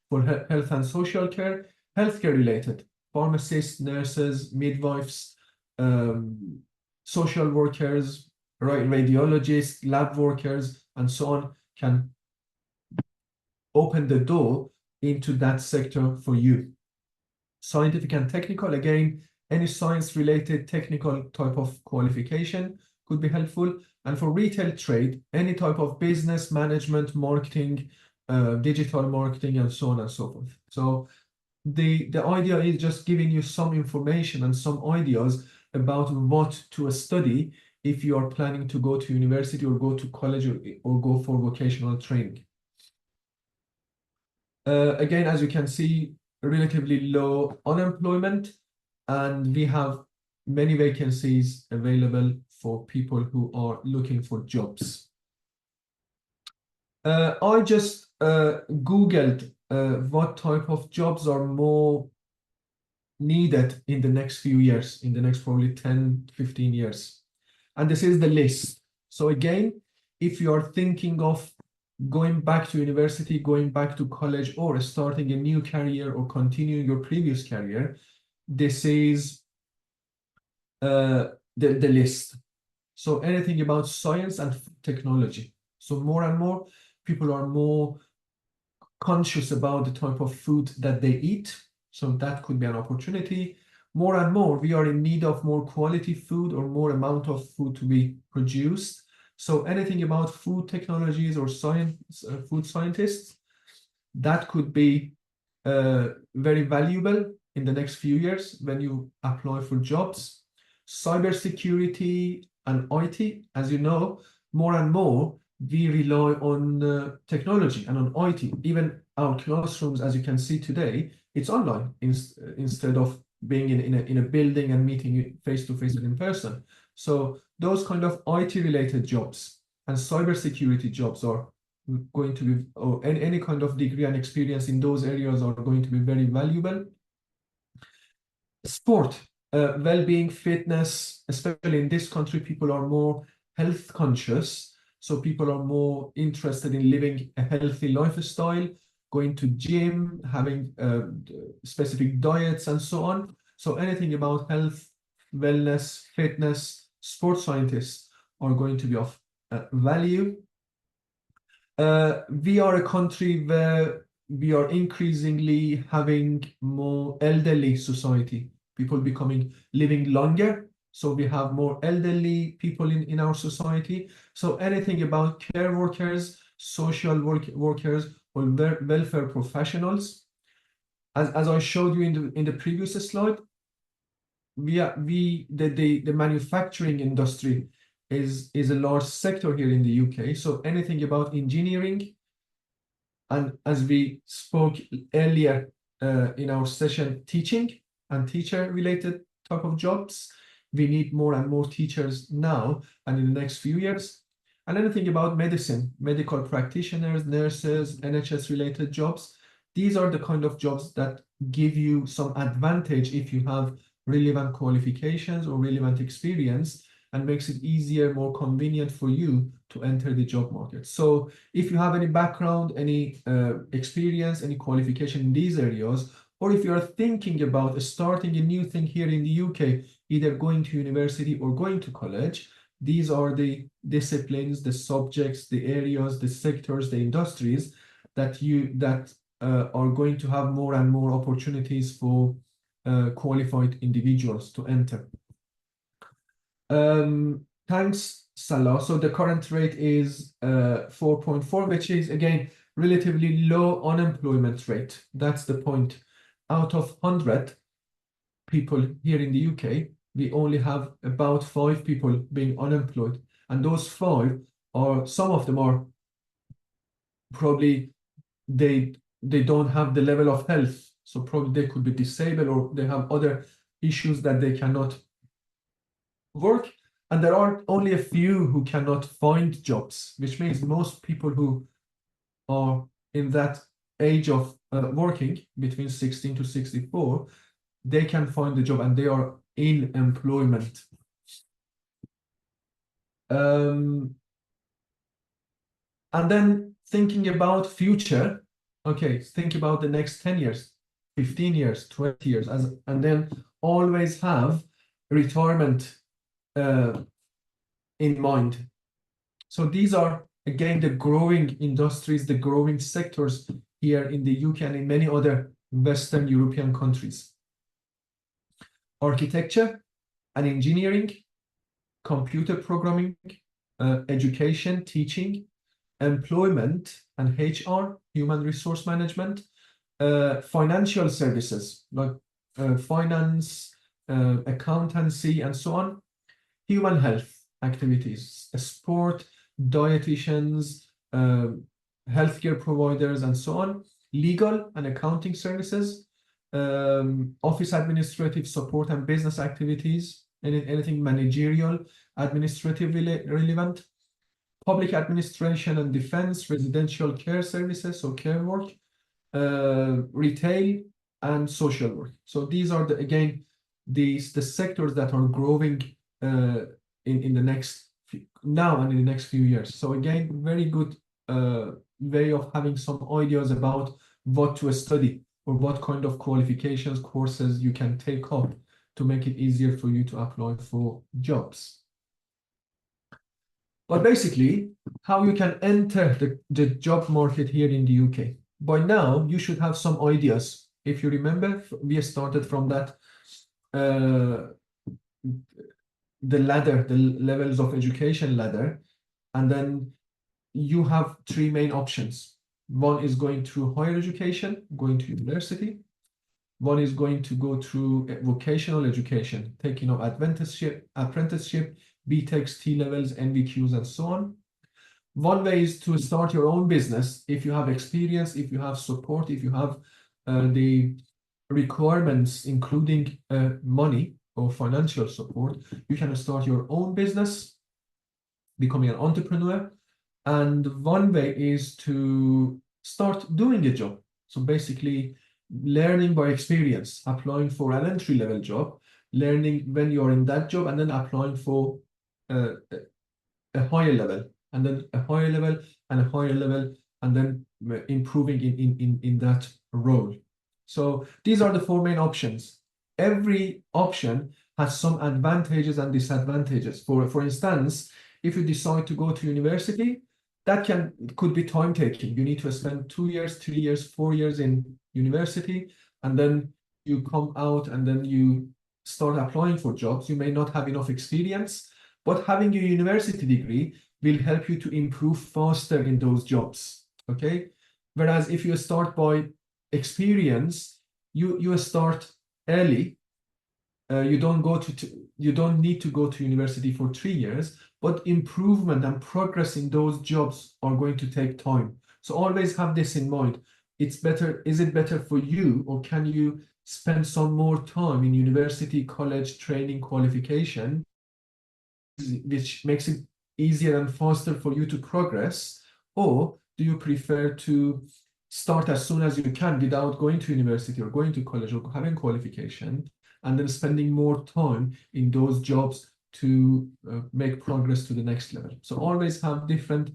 For health and social care, healthcare related, pharmacists, nurses, midwives, social workers, radiologists, lab workers, and so on, can open the door into that sector for you. Scientific and technical, again, any science-related technical type of qualification could be helpful. And for retail trade, any type of business management, marketing, digital marketing, and so on and so forth. So the idea is just giving you some information and some ideas about what to study if you are planning to go to university or go to college or go for vocational training. Again, as you can see, relatively low unemployment, and we have many vacancies available for people who are looking for jobs. I just Googled what type of jobs are more needed in the next few years, in the next probably 10, 15 years. And this is the list. So again, if you are thinking of going back to university, going back to college, or starting a new career or continuing your previous career, this is the list. So anything about science and technology. So more and more people are more conscious about the type of food that they eat. So that could be an opportunity. More and more, we are in need of more quality food or more amount of food to be produced. So anything about food technologies or science, food scientists, that could be very valuable in the next few years when you apply for jobs. Cybersecurity and IT, as you know, more and more we rely on technology and on IT. Even our classrooms, as you can see today, it's online instead of being in a building and meeting face to face and in person. So those kind of IT related jobs and cybersecurity jobs are going to be, or any kind of degree and experience in those areas are going to be very valuable. Sport, well-being, fitness, especially in this country, people are more health conscious. So people are more interested in living a healthy lifestyle, going to gym, having specific diets and so on. So anything about health, wellness, fitness, sports scientists are going to be of value. We are a country where we are increasingly having more elderly society, people living longer. So we have more elderly people in our society. So anything about care workers, social workers or welfare professionals. As I showed you in the previous slide, the manufacturing industry is a large sector here in the UK. So anything about engineering, and as we spoke earlier in our session, teaching and teacher related type of jobs, we need more and more teachers now and in the next few years. And anything about medicine, medical practitioners, nurses, NHS related jobs, these are the kind of jobs that give you some advantage if you have relevant qualifications or relevant experience, and makes it easier, more convenient for you to enter the job market. So if you have any background, any experience, any qualification in these areas, or if you are thinking about starting a new thing here in the UK, either going to university or going to college, these are the disciplines, the subjects, the areas, the sectors, the industries that are going to have more and more opportunities for qualified individuals to enter. Thanks, Salah. So the current rate is 4.4, which is again relatively low unemployment rate. That's the point. Out of 100 people here in the UK, we only have about 5 people being unemployed, and those 5 are, some of them are probably they don't have the level of health, so probably they could be disabled or they have other issues that they cannot work, and there are only a few who cannot find jobs, which means most people who are in that age of working between 16 to 64, they can find a job and they are in employment. And then thinking about future, okay, think about the next 10 years, 15 years, 20 years, and then always have retirement in mind. So these are, again, the growing industries, the growing sectors here in the UK and in many other Western European countries. Architecture and engineering, computer programming, education, teaching, employment and HR, human resource management, financial services like finance, accountancy, and so on, human health activities, sport, dietitians, healthcare providers, and so on, legal and accounting services, office administrative support and business activities, anything managerial, administrative relevant, public administration and defense, residential care services, so care work, retail, and social work. So these are the sectors that are growing in the next now and in the next few years. So again, very good way of having some ideas about what to study or what kind of qualifications, courses you can take up to make it easier for you to apply for jobs. But basically, how you can enter the job market here in the UK. By now, you should have some ideas. If you remember, we started from that the ladder, the levels of education ladder, and then you have 3 main options. One is going through higher education, going to university. One is going to go through vocational education, taking up apprenticeship, BTECs, T-levels, NVQs, and so on. One way is to start your own business. If you have experience, if you have support, if you have the requirements, including money or financial support, you can start your own business, becoming an entrepreneur. And one way is to start doing a job. So basically, learning by experience, applying for an entry-level job, learning when you're in that job, and then applying for a higher level, and then a higher level, and a higher level, and then improving in that role. So these are the 4 main options. Every option has some advantages and disadvantages. For instance, if you decide to go to university, that could be time taking. You need to spend 2 years, 3 years, 4 years in university, and then you come out and then you start applying for jobs. You may not have enough experience, but having a university degree will help you to improve faster in those jobs. Okay. Whereas if you start by experience, you start early. You don't need to go to university for 3 years, but improvement and progress in those jobs are going to take time. So always have this in mind. Is it better for you, or can you spend some more time in university, college, training, qualification, which makes it easier and faster for you to progress? Or do you prefer to start as soon as you can without going to university or going to college or having qualification, and then spending more time in those jobs to make progress to the next level? So always have different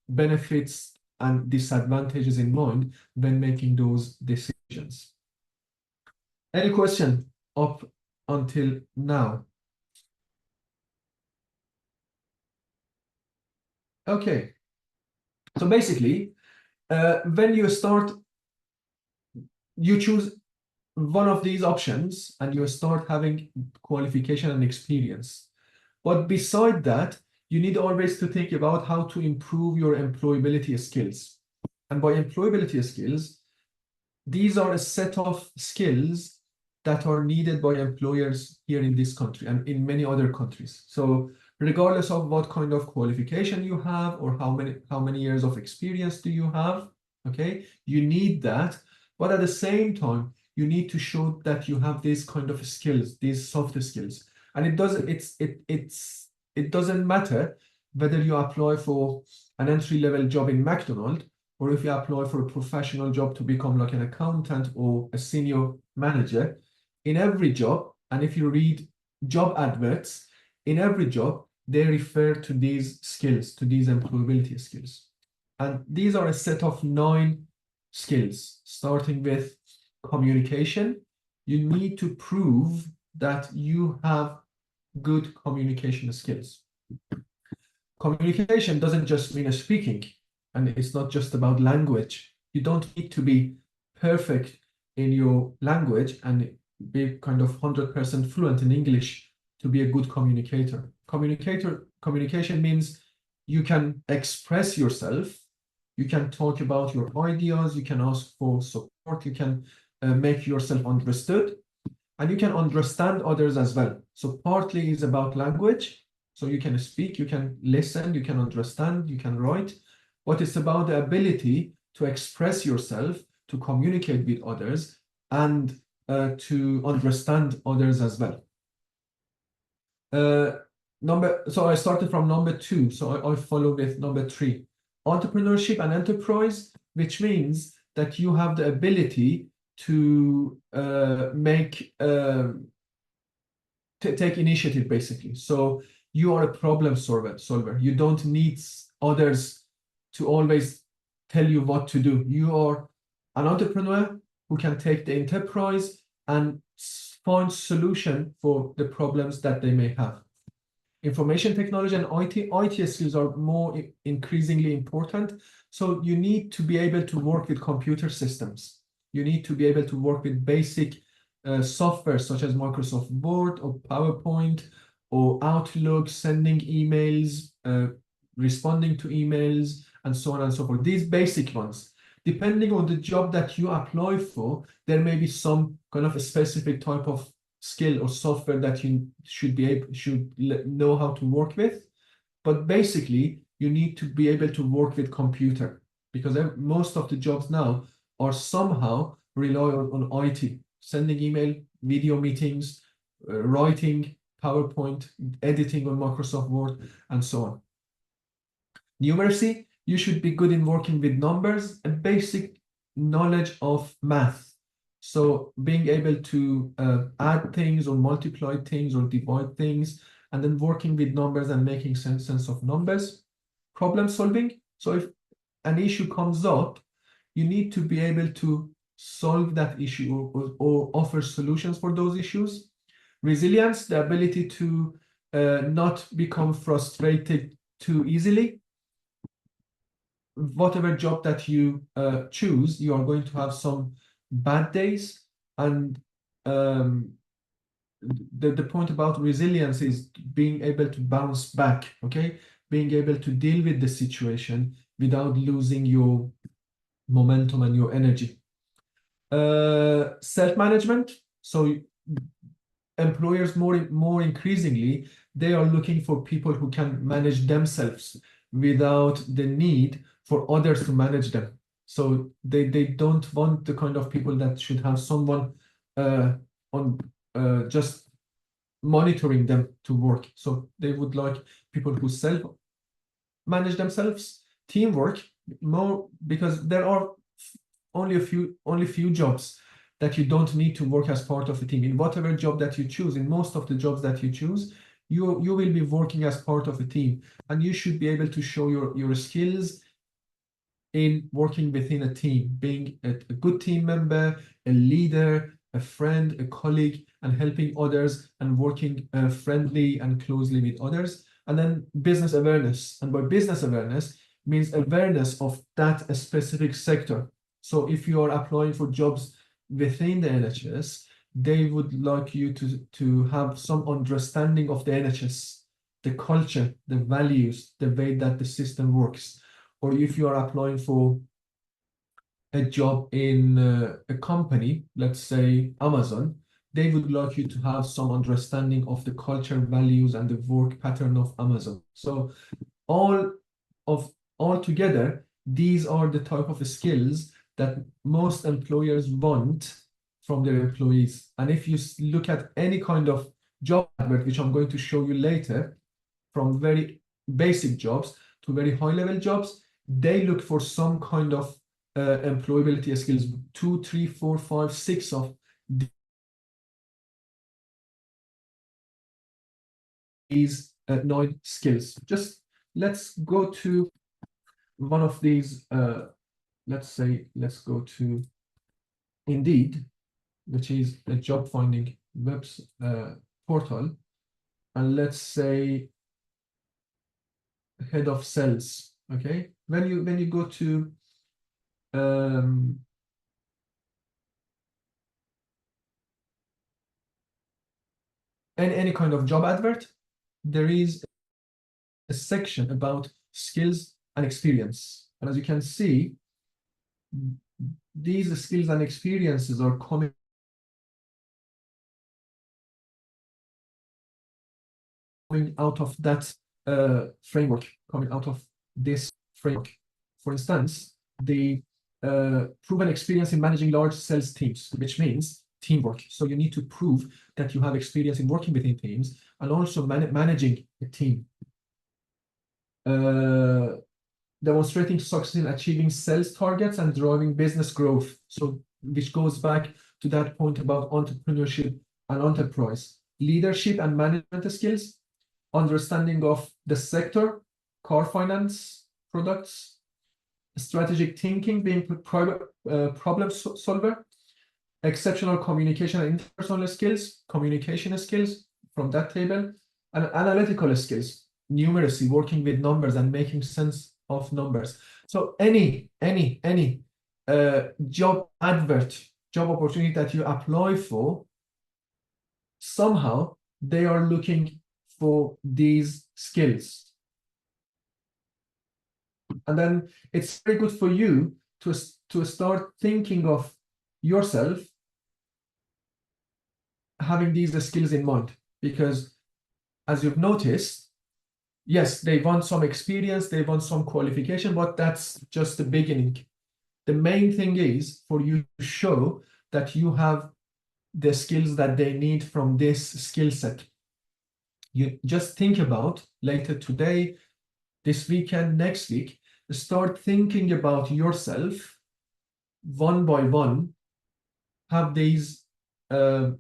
benefits and disadvantages in mind when making those decisions. Any question up until now? Okay. So basically, when you start, you choose one of these options and you start having qualification and experience. But beside that, you need always to think about how to improve your employability skills. And by employability skills, these are a set of skills that are needed by employers here in this country and in many other countries. So regardless of what kind of qualification you have or how many years of experience do you have, okay, you need that. But at the same time, you need to show that you have these kind of skills, these soft skills. And it doesn't matter whether you apply for an entry-level job in McDonald's, or if you apply for a professional job to become like an accountant or a senior manager. In every job, and if you read job adverts, in every job, they refer to these skills, to these employability skills. And these are a set of 9 skills, starting with communication. You need to prove that you have good communication skills. Communication doesn't just mean speaking, and it's not just about language. You don't need to be perfect in your language and be kind of 100% fluent in English to be a good communicator. Communication means you can express yourself, you can talk about your ideas, you can ask for support, you can make yourself understood, and you can understand others as well. So partly is about language. So you can speak, you can listen, you can understand, you can write, but it's about the ability to express yourself, to communicate with others, and to understand others as well. So I started from number 2, so I follow with number 3. Entrepreneurship and enterprise, which means that you have the ability to take initiative, basically. So you are a problem solver. You don't need others to always tell you what to do. You are an entrepreneur who can take the enterprise and find solution for the problems that they may have. Information technology and IT skills are more increasingly important. So you need to be able to work with computer systems. You need to be able to work with basic software such as Microsoft Word or PowerPoint or Outlook, sending emails, responding to emails, and so on and so forth. These basic ones. Depending on the job that you apply for, there may be some kind of a specific type of skill or software that you should know how to work with. But basically, you need to be able to work with computer, because most of the jobs now are somehow rely on IT, sending email, video meetings, writing, PowerPoint, editing on Microsoft Word, and so on. Numeracy, you should be good in working with numbers and basic knowledge of math. So being able to add things or multiply things or divide things, and then working with numbers and making sense of numbers. Problem solving. So if an issue comes up, you need to be able to solve that issue or offer solutions for those issues. Resilience, the ability to not become frustrated too easily. Whatever job that you choose, you are going to have some bad days, and the point about resilience is being able to bounce back, okay? Being able to deal with the situation without losing your momentum and your energy. Self-management. So employers more increasingly, they are looking for people who can manage themselves without the need for others to manage them. So they don't want the kind of people that should have someone on just monitoring them to work. So they would like people who self-manage themselves, teamwork more, because there are only few jobs that you don't need to work as part of a team. In whatever job that you choose, in most of the jobs that you choose, you will be working as part of a team, and you should be able to show your skills in working within a team, being a good team member, a leader, a friend, a colleague, and helping others and working friendly and closely with others. And then business awareness. And by business awareness means awareness of that specific sector. So if you are applying for jobs within the NHS, they would like you to have some understanding of the NHS, the culture, the values, the way that the system works. Or if you are applying for a job in a company, let's say Amazon, they would like you to have some understanding of the culture, values, and the work pattern of Amazon. So all together, these are the type of skills that most employers want from their employees. And if you look at any kind of job advert, which I'm going to show you later, from very basic jobs to very high level jobs, they look for some kind of employability skills, 2, 3, 4, 5, 6 of these 9 skills. Just let's go to one of these. Let's go to Indeed, which is a job finding web portal, and let's say head of sales. Okay, when you go to any kind of job advert, there is a section about skills and experience. And as you can see, these skills and experiences are coming out of that framework, coming out of this framework. For instance, the proven experience in managing large sales teams, which means teamwork. So you need to prove that you have experience in working within teams and also managing a team. Demonstrating success in achieving sales targets and driving business growth. So which goes back to that point about entrepreneurship and enterprise. Leadership and management skills, understanding of the sector, car finance products, strategic thinking, being problem solver, exceptional communication and interpersonal skills, communication skills from that table, and analytical skills, numeracy, working with numbers and making sense of numbers. So any job advert, job opportunity that you apply for, somehow they are looking for these skills. And then it's very good for you to start thinking of yourself having these skills in mind, because as you've noticed, yes, they want some experience, they want some qualification, but that's just the beginning. The main thing is for you to show that you have the skills that they need from this skill set. You just think about later today, this weekend, next week, start thinking about yourself one by one, have these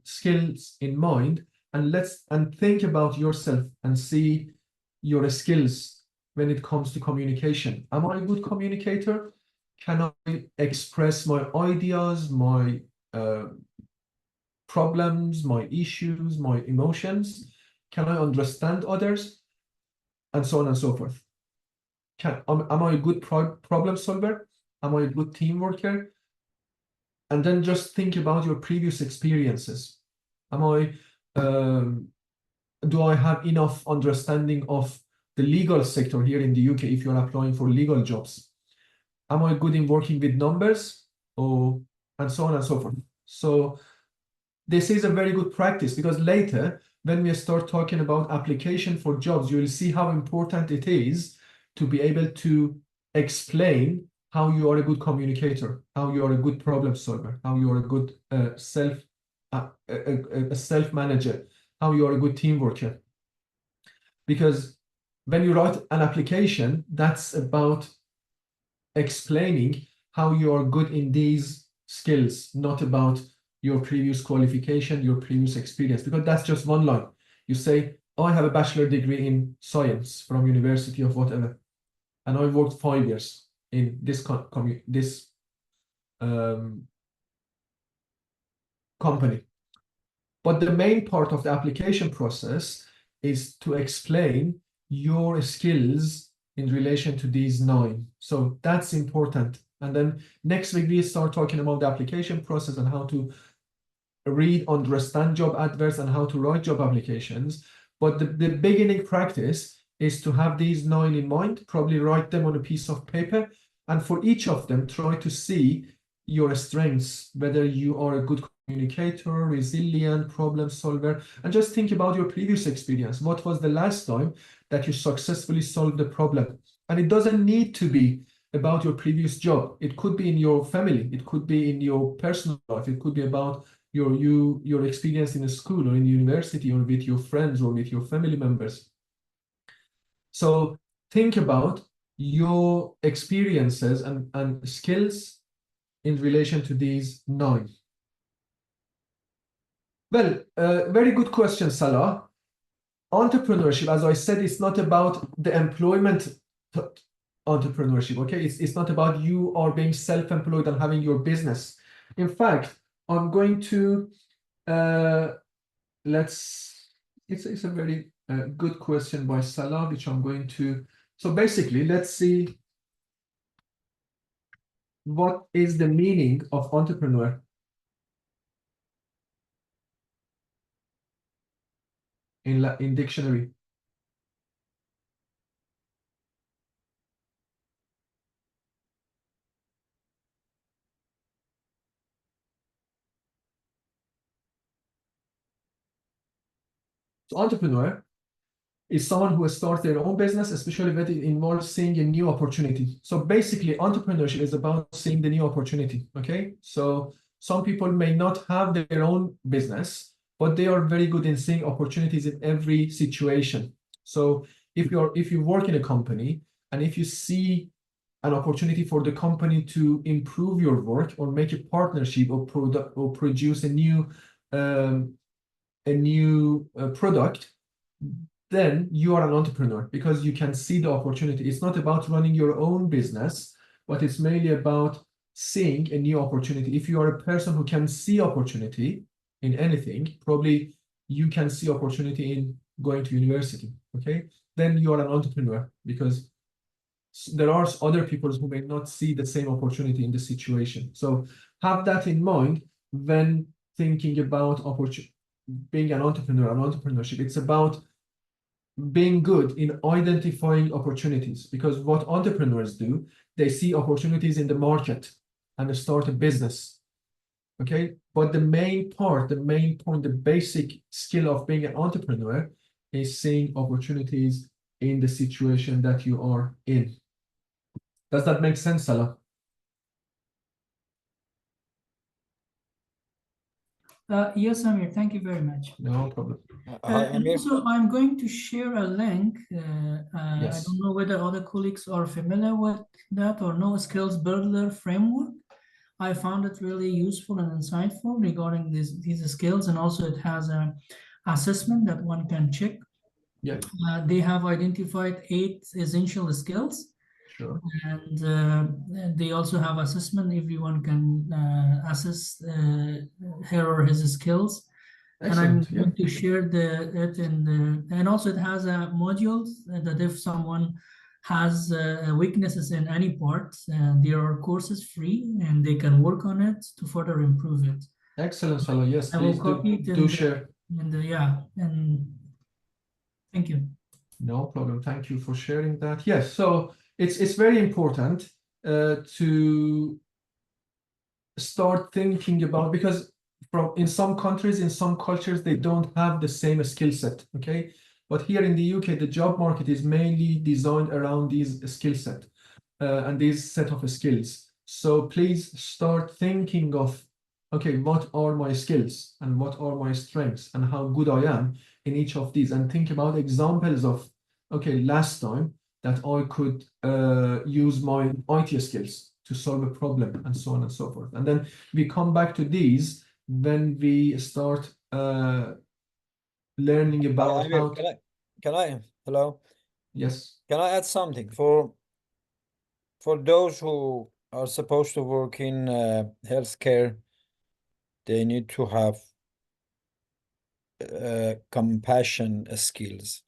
skills in mind, and think about yourself and see your skills when it comes to communication. Am I a good communicator? Can I express my ideas, my problems, my issues, my emotions? Can I understand others? And so on and so forth. Am I a good problem solver? Am I a good team worker? And then just think about your previous experiences. Do I have enough understanding of the legal sector here in the UK if you're applying for legal jobs? Am I good in working with numbers? Or and so on and so forth. So this is a very good practice, because later when we start talking about application for jobs, you will see how important it is to be able to explain how you are a good communicator, how you are a good problem solver, how you are a good self manager, how you are a good team worker. Because when you write an application, that's about explaining how you are good in these skills, not about your previous qualification, your previous experience, because that's just one line. You say, oh, I have a bachelor degree in science from University of whatever, and I worked 5 years in this company. But the main part of the application process is to explain your skills in relation to these 9. So that's important. And then next week, we start talking about the application process and how to read, understand job adverts and how to write job applications. But the beginning practice is to have these 9 in mind, probably write them on a piece of paper. And for each of them, try to see your strengths, whether you are a good communicator, resilient, problem solver, and just think about your previous experience. What was the last time that you successfully solved the problem? And it doesn't need to be about your previous job. It could be in your family. It could be in your personal life. It could be about your experience in a school or in university or with your friends or with your family members. So think about your experiences and skills in relation to these 9. Well, very good question, Salah. Entrepreneurship, as I said, it's not about the employment entrepreneurship, okay? It's not about you are being self-employed and having your business. In fact, I'm going to, it's a very good question by Salah, which I'm going to, so basically, let's see what is the meaning of entrepreneur in dictionary. So entrepreneur is someone who starts their own business, especially when it involves seeing a new opportunity. So basically, entrepreneurship is about seeing the new opportunity, okay? So some people may not have their own business, but they are very good in seeing opportunities in every situation. So if you work in a company and if you see an opportunity for the company to improve your work or make a partnership or produce a new product, then you are an entrepreneur because you can see the opportunity. It's not about running your own business, but it's mainly about seeing a new opportunity. If you are a person who can see opportunity in anything, probably you can see opportunity in going to university, okay? Then you are an entrepreneur because there are other people who may not see the same opportunity in the situation. So have that in mind when thinking about being an entrepreneur and entrepreneurship. It's about being good in identifying opportunities, because what entrepreneurs do, they see opportunities in the market and they start a business, okay? But the main point, the basic skill of being an entrepreneur is seeing opportunities in the situation that you are in. Does that make sense, Salah? Yes, Amir, thank you very much. No problem. And also, I'm going to share a link. I Yes. don't know whether other colleagues are familiar with that or no, Skills Builder framework. I found it really useful and insightful regarding these skills, and also it has an assessment that one can check. Yeah. They have identified 8 essential skills. Sure. And they also have assessment. Everyone can assess her or his skills. Excellent. And I'm going to share and also it has a module that if someone has weaknesses in any part, there are courses free and they can work on it to further improve it. Excellent, Salah. Yes, I will copy it do share. And thank you. No problem. Thank you for sharing that. Yes, so it's very important to start thinking about, because in some countries, in some cultures, they don't have the same skill set, okay? But here in the UK, the job market is mainly designed around these skill set and these set of skills. So please start thinking of, okay, what are my skills and what are my strengths and how good I am in each of these, and think about examples of, okay, last time that I could use my IT skills to solve a problem, and so on and so forth. And then we come back to these when we start learning about Amir, how can I, hello? Yes. Can I add something? For those who are supposed to work in healthcare, they need to have compassion skills.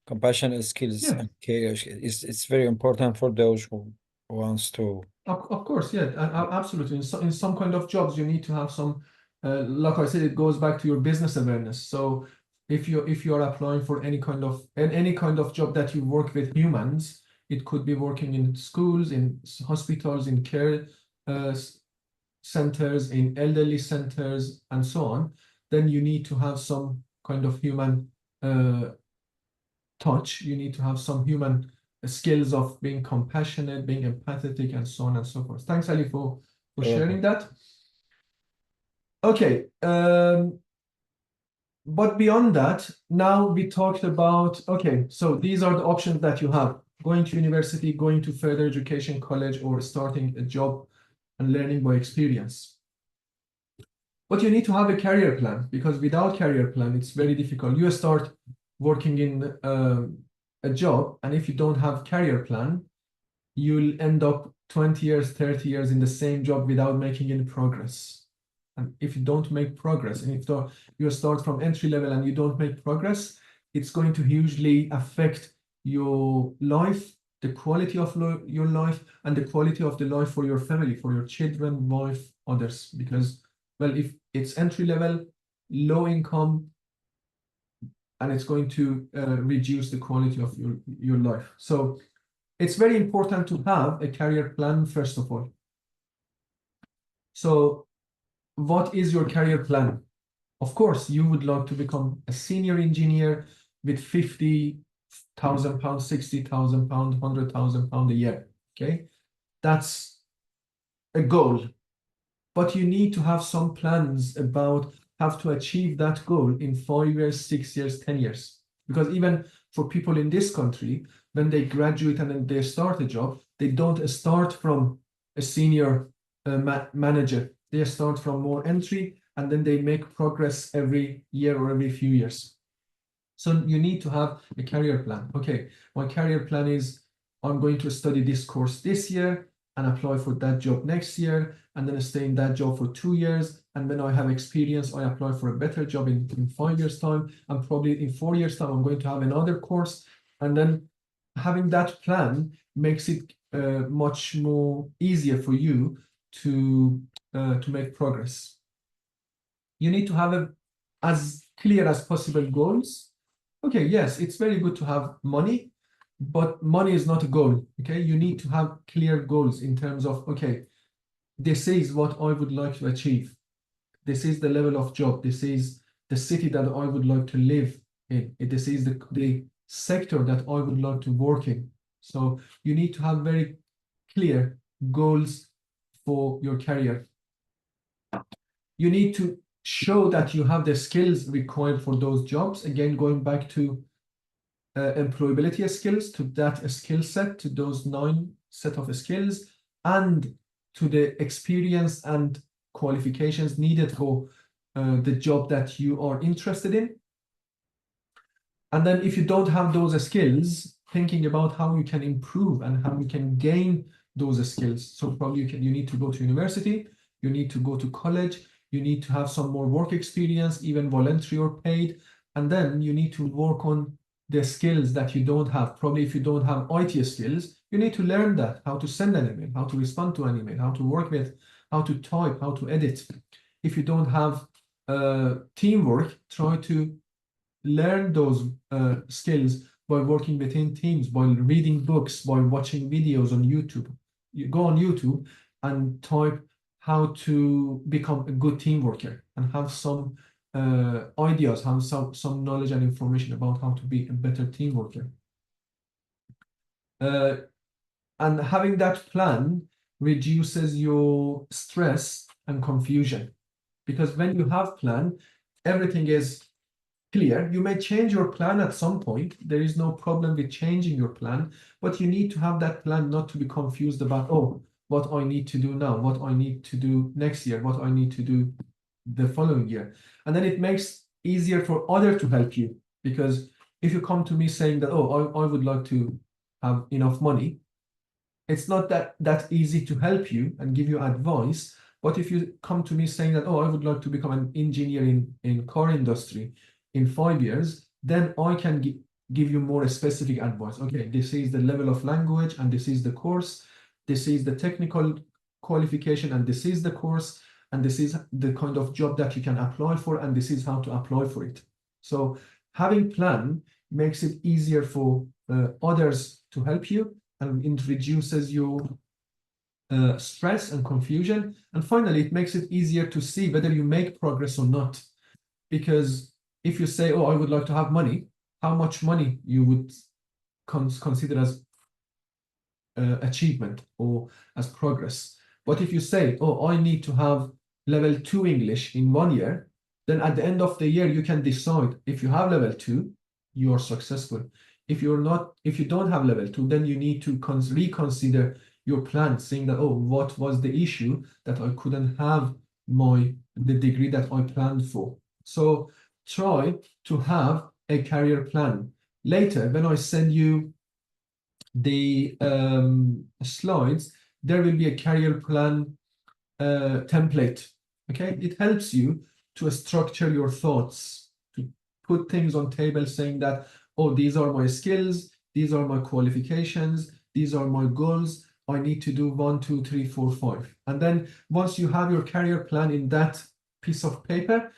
Compassion skills Yeah. and care it's very important for those who wants to. Of course, yeah, absolutely. In some kind of jobs, you need to have some, like I said, it goes back to your business awareness. So if you are applying for any kind of job that you work with humans, it could be working in schools, in hospitals, in care centers, in elderly centers, and so on. Then you need to have some kind of human touch. You need to have some human skills of being compassionate, being empathetic, and so on and so forth. Thanks, Ali, for sharing that. Okay, but beyond that, now we talked about, okay, so these are the options that you have: going to university, going to further education, college, or starting a job and learning by experience. But you need to have a career plan, because without career plan, it's very difficult. You start working in a job, and if you don't have career plan, you'll end up 20 years, 30 years in the same job without making any progress. And if you don't make progress, and if you start from entry level and you don't make progress, it's going to hugely affect your life, the quality of your life, and the quality of the life for your family, for your children, wife, others. Because, well, if it's entry level, low income, and it's going to reduce the quality of your life. So it's very important to have a career plan, first of all. So what is your career plan? Of course, you would like to become a senior engineer with £50,000, £60,000, £100,000 a year, okay? That's a goal. But you need to have some plans about how to achieve that goal in 5 years, 6 years, 10 years. Because even for people in this country, when they graduate and then they start a job, they don't start from a senior manager. They start from more entry, and then they make progress every year or every few years. So you need to have a career plan. Okay, my career plan is I'm going to study this course this year and apply for that job next year, and then stay in that job for 2 years. And when I have experience, I apply for a better job in 5 years' time. And probably in 4 years' time, I'm going to have another course. And then having that plan makes it much more easier for you to make progress. You need to have as clear as possible goals. Okay, yes, it's very good to have money, but money is not a goal, okay? You need to have clear goals in terms of, okay, this is what I would like to achieve. This is the level of job. This is the city that I would like to live in. This is the sector that I would like to work in. So you need to have very clear goals for your career. You need to show that you have the skills required for those jobs. Again, going back to employability skills, to that skill set, to those 9 set of skills, and to the experience and qualifications needed for the job that you are interested in. And then if you don't have those skills, thinking about how you can improve and how you can gain those skills. So probably you need to go to university, you need to go to college, you need to have some more work experience, even voluntary or paid. And then you need to work on the skills that you don't have. Probably if you don't have IT skills, you need to learn that, how to send an email, how to respond to an email, how to work with, how to type, how to edit. If you don't have teamwork, try to learn those skills by working within teams, by reading books, by watching videos on YouTube. you go on YouTube and type how to become a good team worker and have some ideas, have some knowledge and information about how to be a better team worker. And having that plan reduces your stress and confusion, because when you have plan, everything is clear. You may change your plan at some point. There is no problem with changing your plan, but you need to have that plan, not to be confused about, oh, what I need to do now, what I need to do next year, what I need to do the following year. And then it makes easier for others to help you, because if you come to me saying that, oh, I would like to have enough money, it's not that easy to help you and give you advice. But if you come to me saying that, oh, I would like to become an engineer in car industry in 5 years, then I can give you more specific advice. Okay, this is the level of language, and this is the course, this is the technical qualification, and this is the course, and this is the kind of job that you can apply for, and this is how to apply for it. So having plan makes it easier for others to help you, and it reduces your stress and confusion. And finally, it makes it easier to see whether you make progress or not. Because if you say, oh, I would like to have money, how much money you would consider as achievement or as progress. But if you say, oh, I need to have level 2 English in 1 year, then at the end of the year, you can decide if you have level 2, you are successful. If you don't have level 2, then you need to reconsider your plan, saying that, oh, what was the issue that I couldn't have the degree that I planned for? So try to have a career plan. Later, when I send you the slides, there will be a career plan template. Okay, it helps you to structure your thoughts, to put things on table, saying that, oh, these are my skills, these are my qualifications, these are my goals. I need to do 1, 2, 3, 4, 5. And then once you have your career plan in that piece of paper,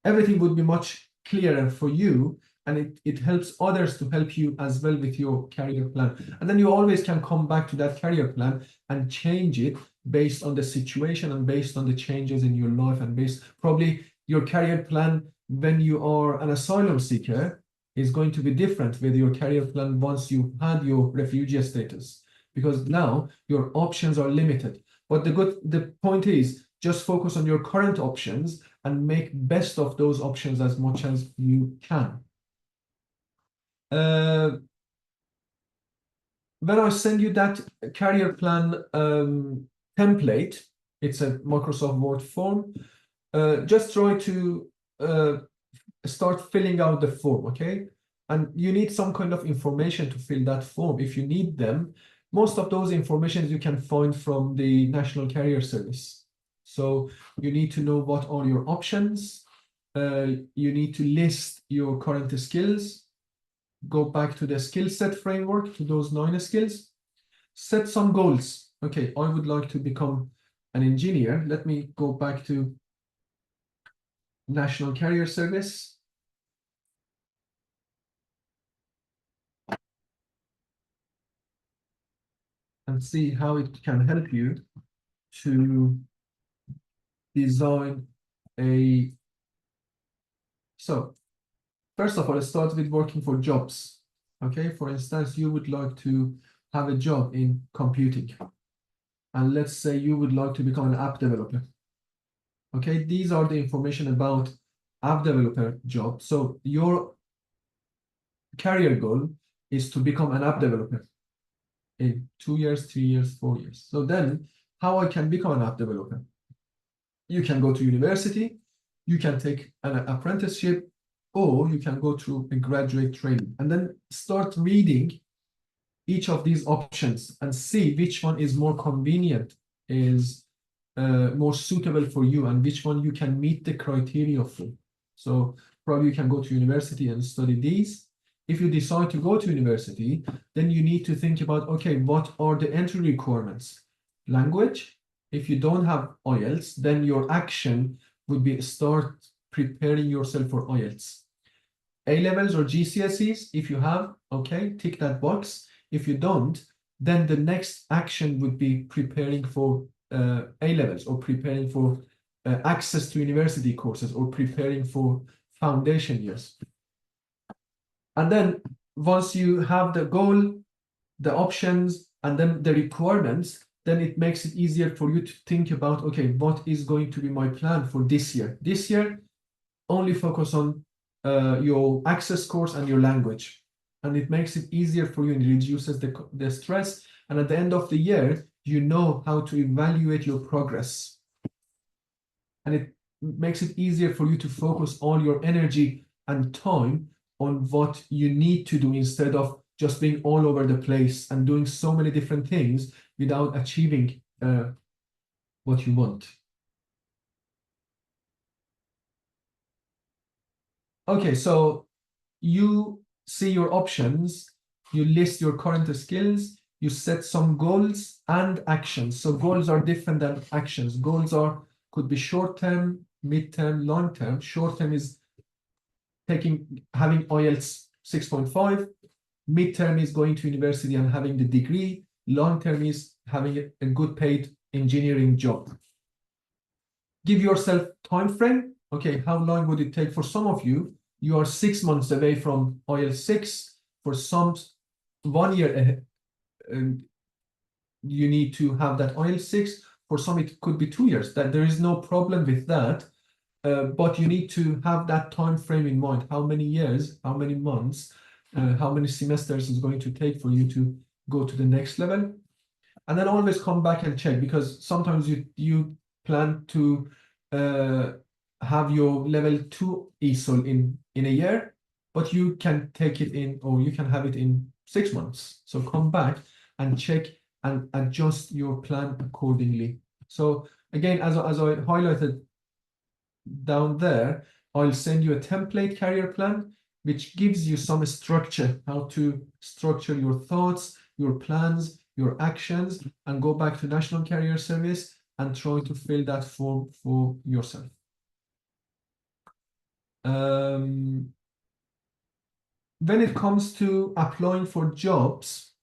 everything would be much clearer for you, and it helps others to help you as well with your career plan. And then you always can come back to that career plan and change it based on the situation and based on the changes in your life, and based probably your career plan when you are an asylum seeker is going to be different with your career plan once you had your refugee status, because now your options are limited. But the point is, just focus on your current options and make best of those options as much as you can. When I send you that career plan template, it's a Microsoft Word form, just try to start filling out the form, okay? And you need some kind of information to fill that form. If you need them, most of those informations you can find from the National Career Service. So you need to know what are your options. You need to list your current skills. Go back to the skill set framework, to those 9 skills. Set some goals. Okay, I would like to become an engineer. Let me go back to National Career Service. And see how it can help you to design a... So, first of all, let's start with working for jobs. Okay, for instance, you would like to have a job in computing. And let's say you would like to become an app developer. Okay, these are the information about app developer job. So your career goal is to become an app developer in 2 years, 3 years, 4 years. So then how I can become an app developer? You can go to university, you can take an apprenticeship, or you can go through a graduate training, and then start reading each of these options and see which one is more convenient, is more suitable for you, and which one you can meet the criteria for. So probably you can go to university and study these. If you decide to go to university, then you need to think about, okay, what are the entry requirements? Language. If you don't have IELTS, then your action would be start preparing yourself for IELTS. A-levels or GCSEs, if you have, okay, tick that box. If you don't, then the next action would be preparing for A-levels, or preparing for access to university courses, or preparing for foundation years. And then once you have the goal, the options, and then the requirements, then it makes it easier for you to think about, okay, what is going to be my plan for this year? This year, only focus on your access course and your language. And it makes it easier for you and reduces the stress. And at the end of the year, you know how to evaluate your progress. And it makes it easier for you to focus all your energy and time on what you need to do, instead of just being all over the place and doing so many different things without achieving what you want. Okay, so you see your options, you list your current skills, you set some goals and actions. So goals are different than actions. Goals could be short-term, mid-term, long-term. Short-term is having IELTS 6.5. Mid-term is going to university and having the degree. Long-term is having a good paid engineering job. Give yourself time frame. Okay, how long would it take? For some of you, you are 6 months away from IELTS 6. For some, 1 year ahead, you need to have that IELTS 6. For some, it could be 2 years. That there is no problem with that, but you need to have that time frame in mind. How many years, how many months, how many semesters is going to take for you to go to the next level? And then always come back and check, because sometimes you plan to have your level 2 ESOL in a year, but you can take it in, or you can have it in 6 months. So come back and check and adjust your plan accordingly. So again, as I highlighted down there, I'll send you a template career plan, which gives you some structure, how to structure your thoughts, your plans, your actions, and go back to National Career Service and try to fill that form for yourself. When it comes to applying for jobs,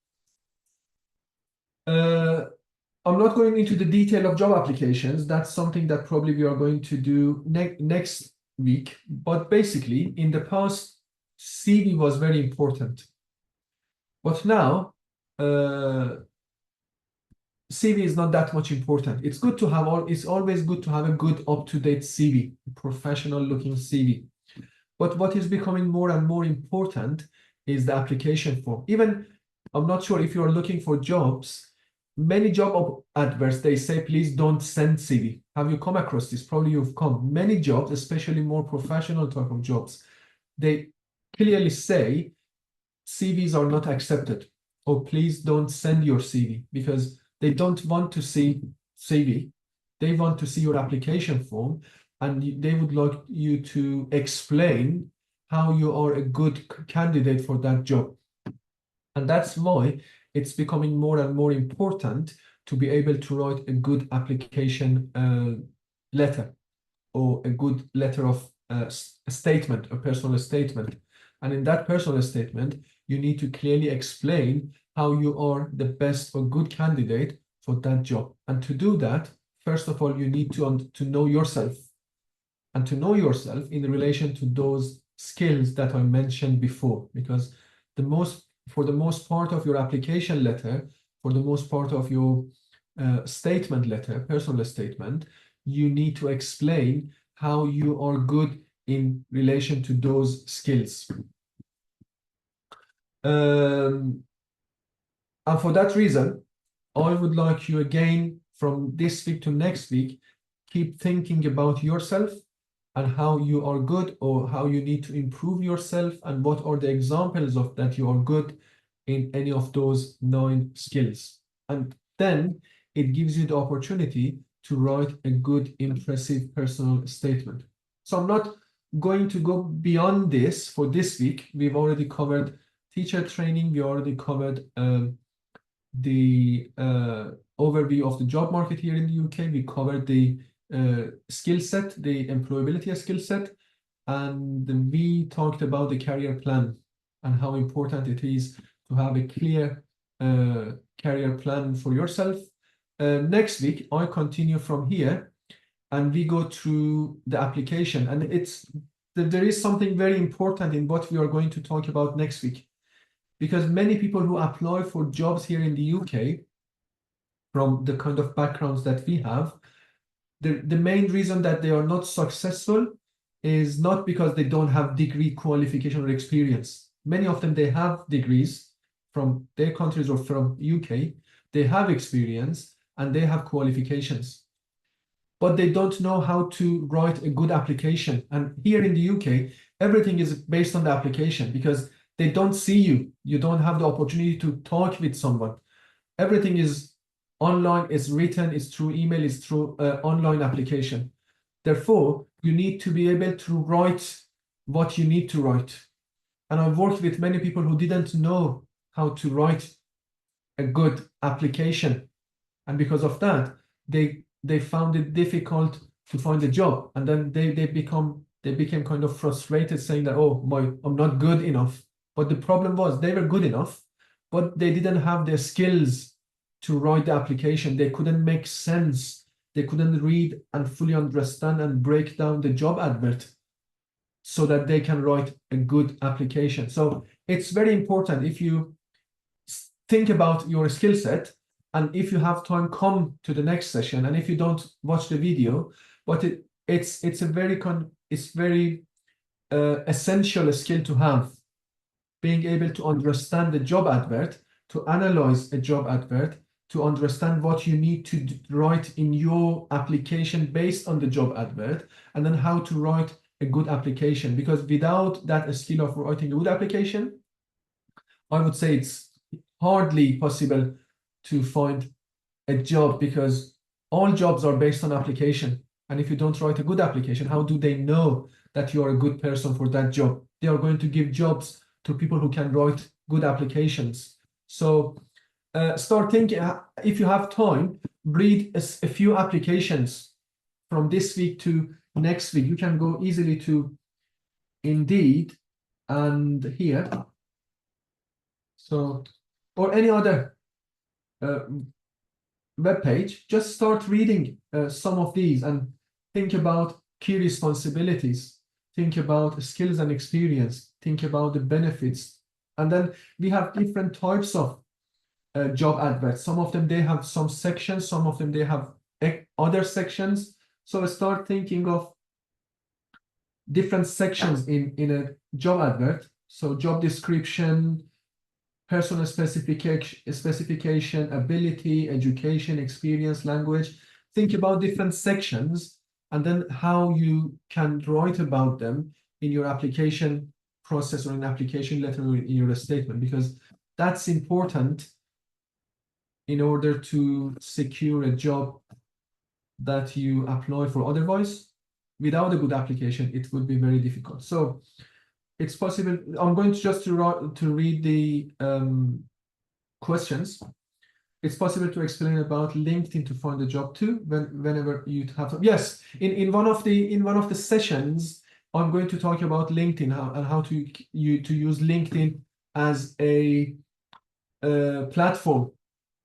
I'm not going into the detail of job applications. That's something that probably we are going to do next week. But basically, in the past, CV was very important. But now, CV is not that much important. It's good to have it's always good to have a good up-to-date CV, professional looking CV. But what is becoming more and more important is the application form. Even, I'm not sure if you're looking for jobs, many job adverts, they say, please don't send CV. Have you come across this? Probably you've come. Many jobs, especially more professional type of jobs, they clearly say CVs are not accepted, or please don't send your CV, because they don't want to see CV. They want to see your application form, and they would like you to explain how you are a good candidate for that job. And that's why it's becoming more and more important to be able to write a good application letter, or a good letter of a statement, a personal statement. And in that personal statement, you need to clearly explain how you are the best or good candidate for that job. And to do that, first of all, you need to know yourself, and to know yourself in relation to those skills that I mentioned before, because for the most part of your application letter, for the most part of your statement letter, personal statement, you need to explain how you are good in relation to those skills. And for that reason, I would like you again, from this week to next week, keep thinking about yourself and how you are good, or how you need to improve yourself, and what are the examples of that you are good in any of those 9 skills. And then it gives you the opportunity to write a good, impressive personal statement. So I'm not going to go beyond this for this week. We've already covered teacher training. We already covered the overview of the job market here in the UK. We covered the skill set, the employability skill set, and we talked about the career plan and how important it is to have a clear career plan for yourself. Next week, I continue from here and we go through the application. And there is something very important in what we are going to talk about next week, because many people who apply for jobs here in the UK, from the kind of backgrounds that we have, the main reason that they are not successful is not because they don't have degree, qualification, or experience. Many of them, they have degrees from their countries or from UK, they have experience and they have qualifications, but they don't know how to write a good application. And here in the UK, everything is based on the application, because they don't see you. You don't have the opportunity to talk with someone. Everything is online, it's written, it's through email, it's through online application. Therefore, you need to be able to write what you need to write. And I've worked with many people who didn't know how to write a good application. And because of that, they found it difficult to find a job. And then they became kind of frustrated, saying that, oh, I'm not good enough. But the problem was they were good enough, but they didn't have the skills to write the application. They couldn't make sense. They couldn't read and fully understand and break down the job advert so that they can write a good application. So it's very important, if you think about your skill set, and if you have time, come to the next session. And if you don't, watch the video. But it's a very essential skill to have, being able to understand the job advert, to analyze a job advert, to understand what you need to write in your application based on the job advert, and then how to write a good application. Because without that skill of writing a good application, I would say it's hardly possible to find a job, because all jobs are based on application. And if you don't write a good application, how do they know that you are a good person for that job? They are going to give jobs to people who can write good applications. So start thinking, if you have time, read a few applications from this week to next week. You can go easily to Indeed and here. So, or any other web page. Just start reading some of these and think about key responsibilities. Think about skills and experience. Think about the benefits. And then we have different types of job adverts. Some of them, they have some sections. Some of them, they have other sections. So start thinking of different sections in a job advert. So job description, personal specification, ability, education, experience, language. Think about different sections and then how you can write about them in your application process or an application letter or in your statement, because that's important in order to secure a job that you apply for. Otherwise, without a good application, it would be very difficult. So it's possible. I'm going to just to read the questions. It's possible to explain about LinkedIn to find a job too, whenever you have. Yes, in one of the sessions, I'm going to talk about LinkedIn and how to use LinkedIn as a platform,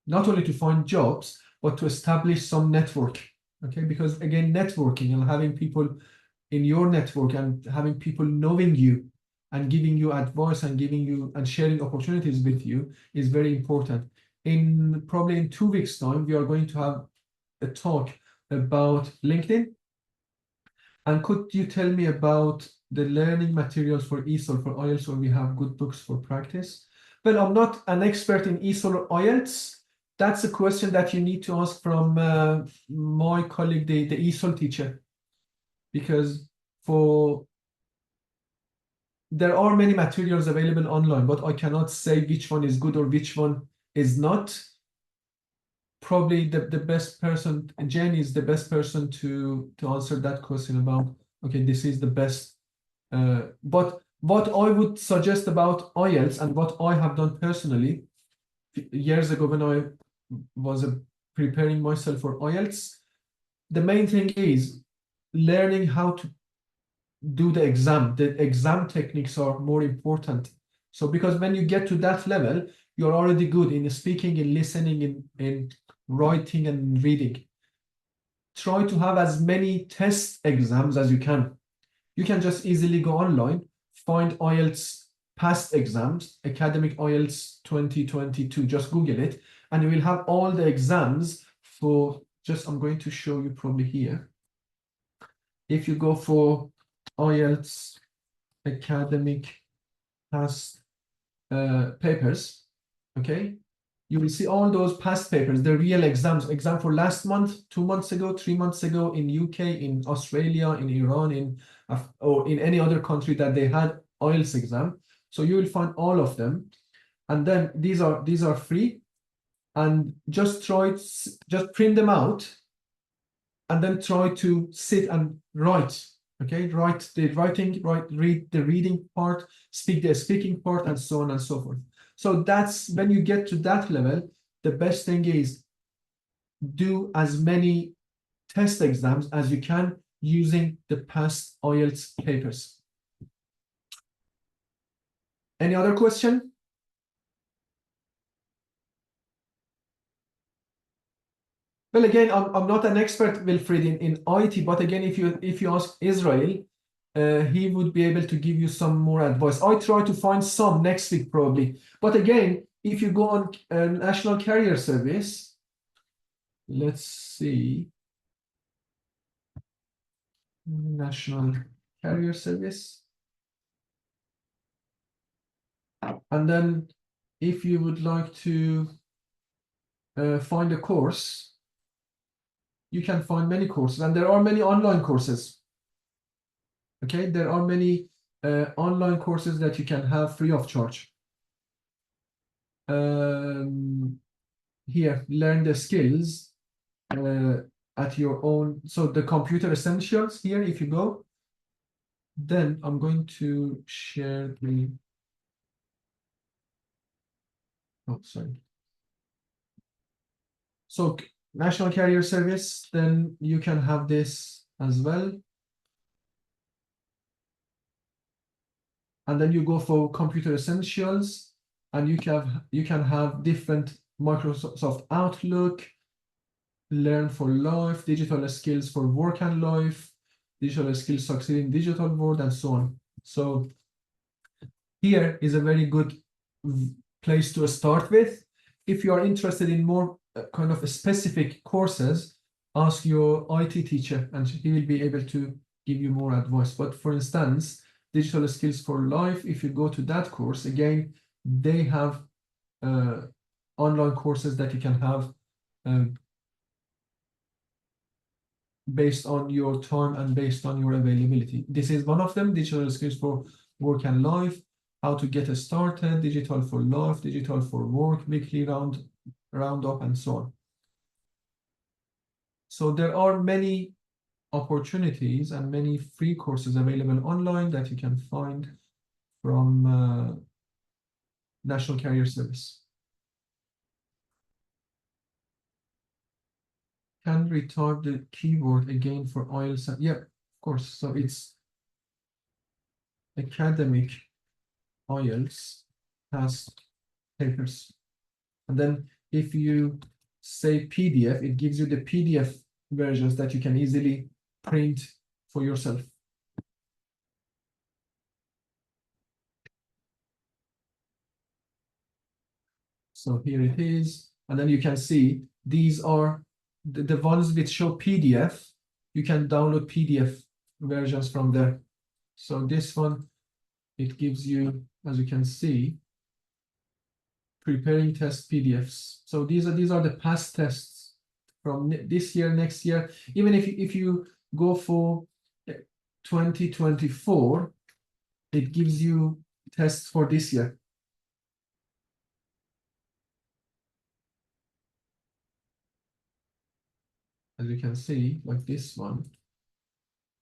not only to find jobs, but to establish some network. Okay, because again, networking and having people in your network and having people knowing you and giving you advice and giving you and sharing opportunities with you is very important. Probably in 2 weeks' time, we are going to have a talk about LinkedIn. And could you tell me about the learning materials for ESOL, for IELTS, or we have good books for practice? Well, I'm not an expert in ESOL or IELTS. That's a question that you need to ask from my colleague, the ESOL teacher, because there are many materials available online, but I cannot say which one is good or which one is not. Probably the best person, Jen, is the best person to answer that question about, okay, this is the best. But what I would suggest about IELTS and what I have done personally years ago when I was preparing myself for IELTS, the main thing is learning how to do the exam. The exam techniques are more important. So because when you get to that level, you're already good in speaking, in listening, in writing and reading. Try to have as many test exams as you can. You can just easily go online, find IELTS past exams, academic IELTS 2022, just Google it, and you will have all the exams for just, I'm going to show you probably here. If you go for IELTS academic past papers, okay, you will see all those past papers, the real exams, exam for last month, 2 months ago, 3 months ago in UK, in Australia, in Iran, or in any other country that they had IELTS exam. So you will find all of them. And then these are free, and just print them out and then try to sit and write. Okay, write the writing, read the reading part, speak the speaking part, and so on and so forth. So that's when you get to that level, the best thing is do as many test exams as you can using the past IELTS papers. Any other question? Well, again, I'm not an expert, Wilfried, in IT, but again, if you ask Israel, he would be able to give you some more advice. I try to find some next week probably. But again, if you go on National Carrier Service, let's see. National Carrier Service. And then if you would like to find a course, you can find many courses, and there are many online courses. Okay, there are many online courses that you can have free of charge. Here, learn the skills at your own. So the computer essentials here, if you go, then I'm going to share the. Oh, sorry. So National Carrier Service, then you can have this as well. And then you go for computer essentials, and you can have different Microsoft Outlook, learn for life, digital skills for work and life, digital skills succeeding digital world, and so on. So here is a very good place to start with. If you are interested in more kind of specific courses, ask your IT teacher and he will be able to give you more advice. But for instance, digital skills for life, if you go to that course, again, they have online courses that you can have based on your time and based on your availability. This is one of them, digital skills for work and life, how to get started, digital for life, digital for work, weekly roundup, and so on. So there are many opportunities and many free courses available online that you can find from National Carrier Service. Can retype the keyboard again for IELTS? Yeah, of course. So it's academic IELTS past papers. And then if you say PDF, it gives you the PDF versions that you can easily print for yourself. So here it is. And then you can see these are the ones which show PDF. You can download PDF versions from there. So this one, it gives you, as you can see, preparing test PDFs. So these are the past tests from this year, next year. Even if you go for 2024, it gives you tests for this year. As you can see, like this one,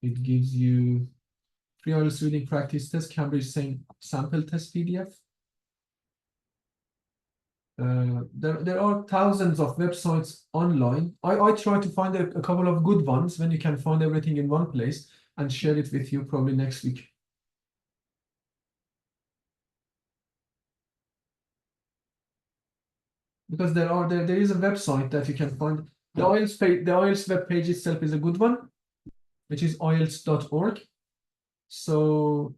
it gives you free IELTS reading practice test, Cambridge sample test PDF. There are thousands of websites online. I try to find a couple of good ones when you can find everything in one place and share it with you probably next week. because there is a website that you can find. The IELTS web page itself is a good one, which is IELTS.org. So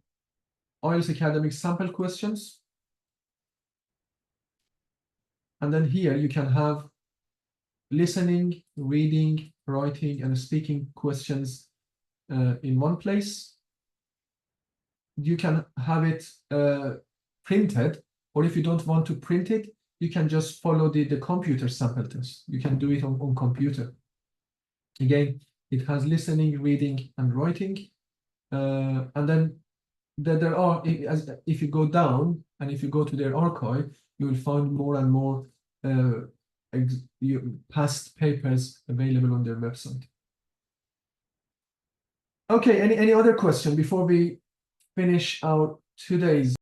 IELTS academic sample questions. And then here you can have listening, reading, writing, and speaking questions in one place. You can have it printed, or if you don't want to print it, you can just follow the computer sample test. You can do it on computer. Again, it has listening, reading, and writing. And then there are, if you go down and if you go to their archive, you will find more and more past papers available on their website. Okay, any other question before we finish our today's